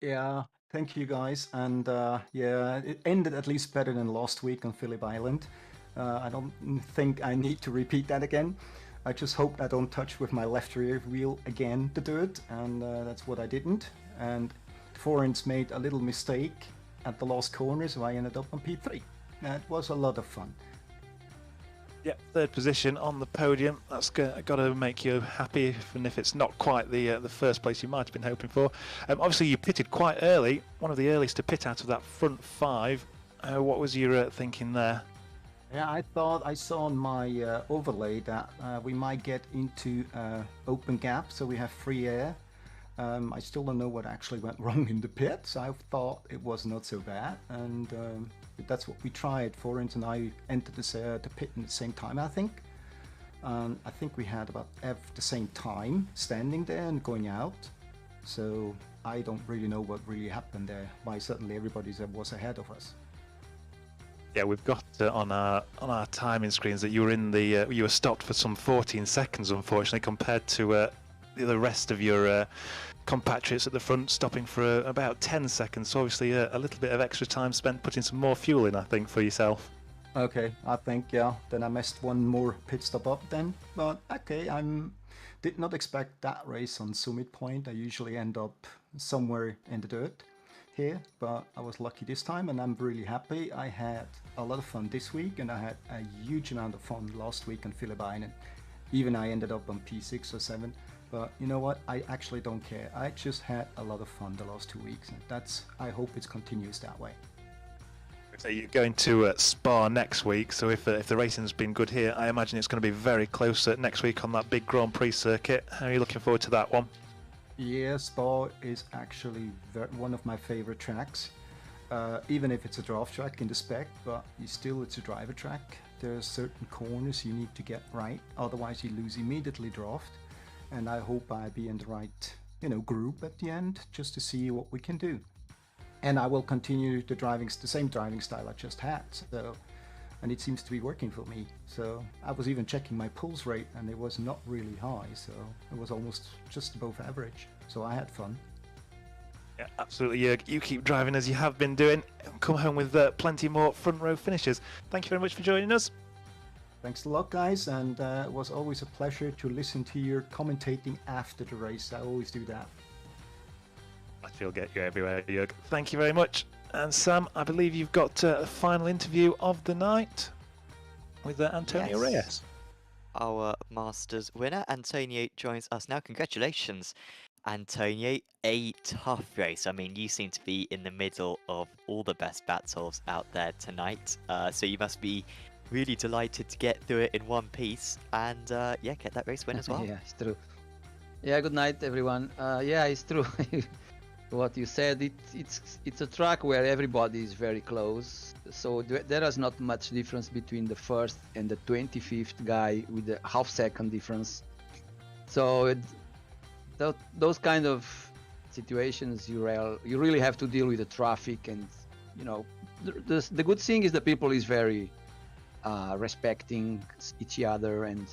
Yeah, thank you guys. And yeah, it ended at least better than last week on Phillip Island. I don't think I need to repeat that again. I just hope I don't touch with my left rear wheel again to do it, and that's what I didn't. And Forens made a little mistake at the last corner, so I ended up on P3. That was a lot of fun. Yeah, third position on the podium. That's got to make you happy, even if it's not quite the first place you might have been hoping for. Obviously, you pitted quite early, one of the earliest to pit out of that front five. What was your thinking there? Yeah, I thought I saw on my overlay that we might get into open gap, so we have free air. I still don't know what actually went wrong in the pits. I thought it was not so bad, and that's what we tried. Forens and I entered the pit in the same time, I think. I think we had about the same time standing there and going out. So I don't really know what really happened there. Why suddenly everybody was ahead of us. Yeah, we've got on our timing screens that you were in the you were stopped for some 14 seconds, unfortunately, compared to the rest of your compatriots at the front stopping for about 10 seconds. So obviously a little bit of extra time spent putting some more fuel in, I think, for yourself. Okay, I think, yeah, then I messed one more pit stop up then. But okay, did not expect that race on Summit Point. I usually end up somewhere in the dirt here, but I was lucky this time, and I'm really happy. I had a lot of fun this week, and I had a huge amount of fun last week on Phillip Island. Even I ended up on P6 or 7. But you know what? I actually don't care. I just had a lot of fun the last 2 weeks, and I hope it continues that way. So you're going to Spa next week, so if the racing's been good here, I imagine it's going to be very close next week on that big Grand Prix circuit. How are you looking forward to that one? Yeah, Spa is actually one of my favorite tracks. Even if it's a draft track in the spec, but it's a driver track. There are certain corners you need to get right, otherwise you lose immediately draft. And I hope I be in the right, group at the end, just to see what we can do. And I will continue the same driving style I just had. And it seems to be working for me. So I was even checking my pulse rate, and it was not really high. So it was almost just above average. So I had fun. Yeah, absolutely, Jörg. You keep driving as you have been doing. Come home with plenty more front row finishes. Thank you very much for joining us. Thanks a lot, guys, and it was always a pleasure to listen to your commentating after the race. I always do that. I feel get you everywhere, Jörg. Thank you very much. And Sam, I believe you've got a final interview of the night with Antonio Reyes. Our Masters winner, Antonio, joins us now. Congratulations, Antonio. A tough race. I mean, you seem to be in the middle of all the best battles out there tonight. So you must be really delighted to get through it in one piece and yeah, get that race win as well. Yeah, it's true. Yeah, good night, everyone. Yeah, it's true. What you said, it's a track where everybody is very close, so there is not much difference between the first and the 25th guy with a half-second difference. So those kind of situations, you really have to deal with the traffic, and the good thing is the people is very respecting each other. And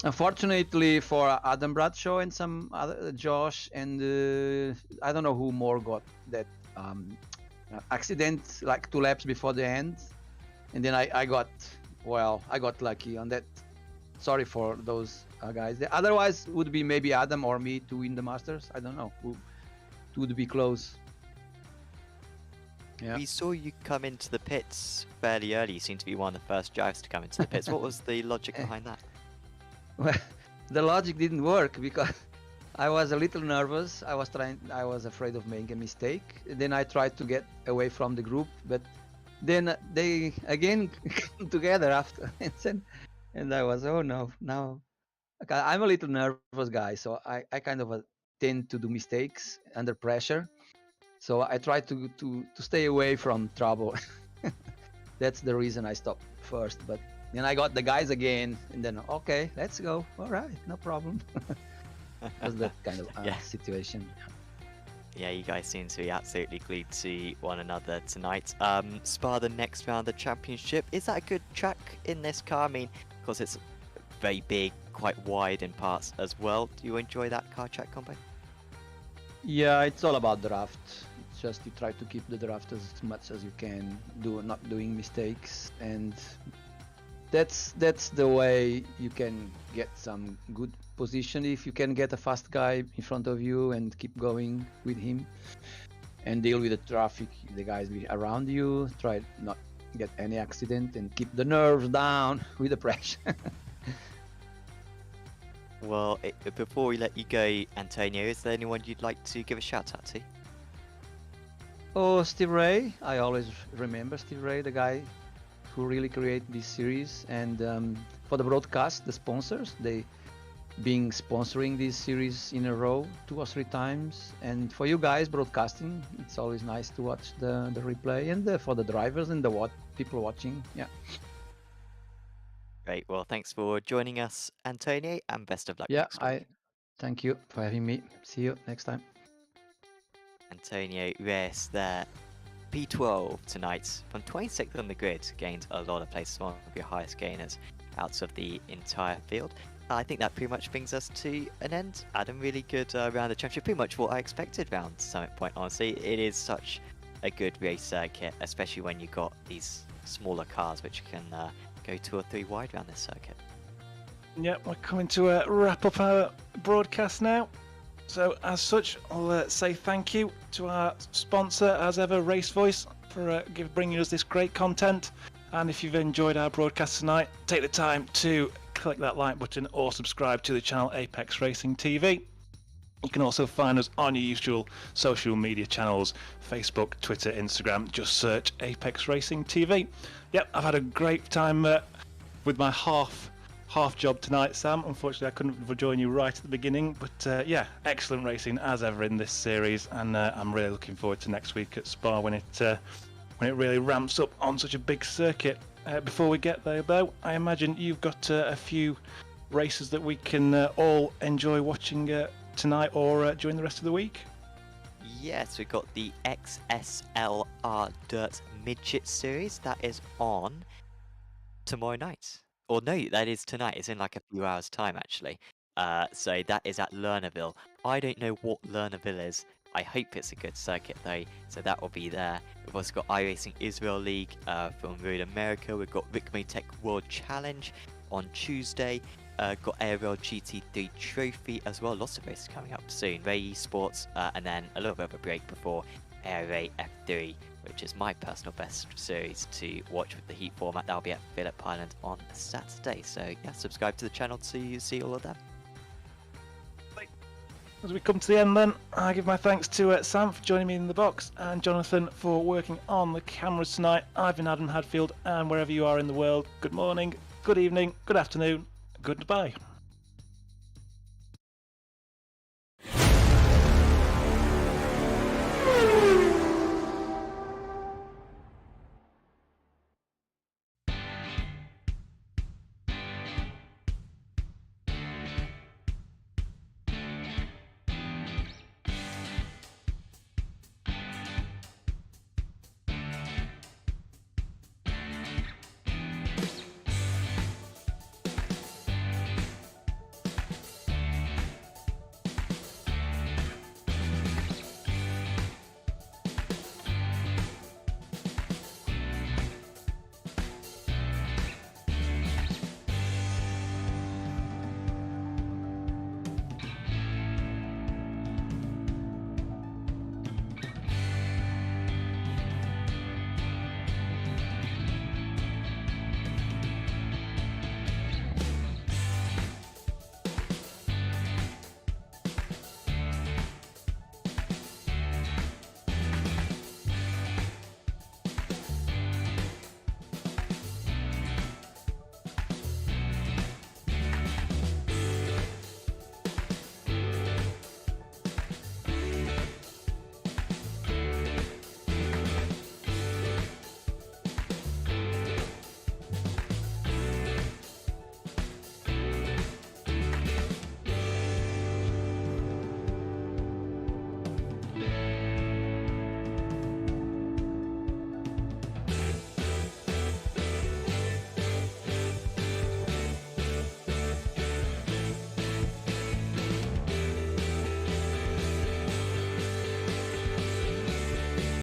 unfortunately for Adam Bradshaw and some other Josh and I don't know who more got that accident like 2 laps before the end, and then I got lucky on that. Sorry for those guys. Otherwise would be maybe Adam or me to win the Masters. I don't know who would be close. Yeah. We saw you come into the pits fairly early. You seem to be one of the first drivers to come into the pits. What was the logic behind that? Well, the logic didn't work because I was a little nervous. I was afraid of making a mistake. Then I tried to get away from the group, but then they again came together after, and I was, oh no, now. Okay, I'm a little nervous guy, so I kind of tend to do mistakes under pressure. So I try to stay away from trouble. That's the reason I stopped first. But Then I got the guys again, and then okay, let's go. All right, no problem. Was that kind of Yeah. situation. Yeah, you guys seem to be absolutely glued to one another tonight. Spa, the next round of the championship, is that a good track in this car? I mean, of course, it's very big, quite wide in parts as well. Do you enjoy that car track combo? Yeah, it's all about draft. It's just you try to keep the draft as much as you can, not doing mistakes, and that's the way you can get some good position. If you can get a fast guy in front of you and keep going with him and deal with the traffic, the guys around you, try not get any accident and keep the nerves down with the pressure. Well, before we let you go, Antonio, is there anyone you'd like to give a shout out to? Oh, Steve Ray. I always remember Steve Ray, the guy who really created this series. And for the broadcast, the sponsors, they being sponsoring this series in a row 2 or 3 times. And for you guys broadcasting, it's always nice to watch the replay. And for the drivers and the people watching, yeah. Great. Well, thanks for joining us, Antonio, and best of luck Yeah, next week. thank you for having me. See you next time. Antonio Reyes there. P12 tonight from 26th on the grid, gained a lot of places, one of your highest gainers out of the entire field. I think that pretty much brings us to an end. Adam, really good round of championship, pretty much what I expected round Summit Point, honestly. It is such a good race circuit, especially when you've got these smaller cars which can go 2 or 3 wide around this circuit. Yeah, we're coming to wrap up our broadcast now. So as such, I'll say thank you to our sponsor, as ever, RaceVoice, for bringing us this great content. And if you've enjoyed our broadcast tonight, take the time to click that like button or subscribe to the channel Apex Racing TV. You can also find us on your usual social media channels, Facebook, Twitter, Instagram. Just search Apex Racing TV. Yep, I've had a great time with my half job tonight, Sam. Unfortunately, I couldn't join you right at the beginning, but yeah, excellent racing as ever in this series, and I'm really looking forward to next week at Spa when it really ramps up on such a big circuit. Before we get there, though, I imagine you've got a few races that we can all enjoy watching tonight or during the rest of the week. Yes, we've got the XSLR Dirt Midget Series that is on tomorrow night. Or no, that is tonight. It's in like a few hours' time, actually. So that is at Lernerville. I don't know what Lernerville is. I hope it's a good circuit, though, so that will be there. We've also got iRacing Israel League from Road America. We've got Rickmay World Challenge on Tuesday. Got ARL GT3 Trophy as well. Lots of races coming up soon. Ray Esports, and then a little bit of a break before ARA F3, which is my personal best series to watch with the heat format. That'll be at Phillip Island on Saturday. So yeah, subscribe to the channel to see all of them. As we come to the end then, I give my thanks to Sam for joining me in the box and Jonathan for working on the cameras tonight. I've been Adam Hadfield, and wherever you are in the world, good morning, good evening, good afternoon, goodbye.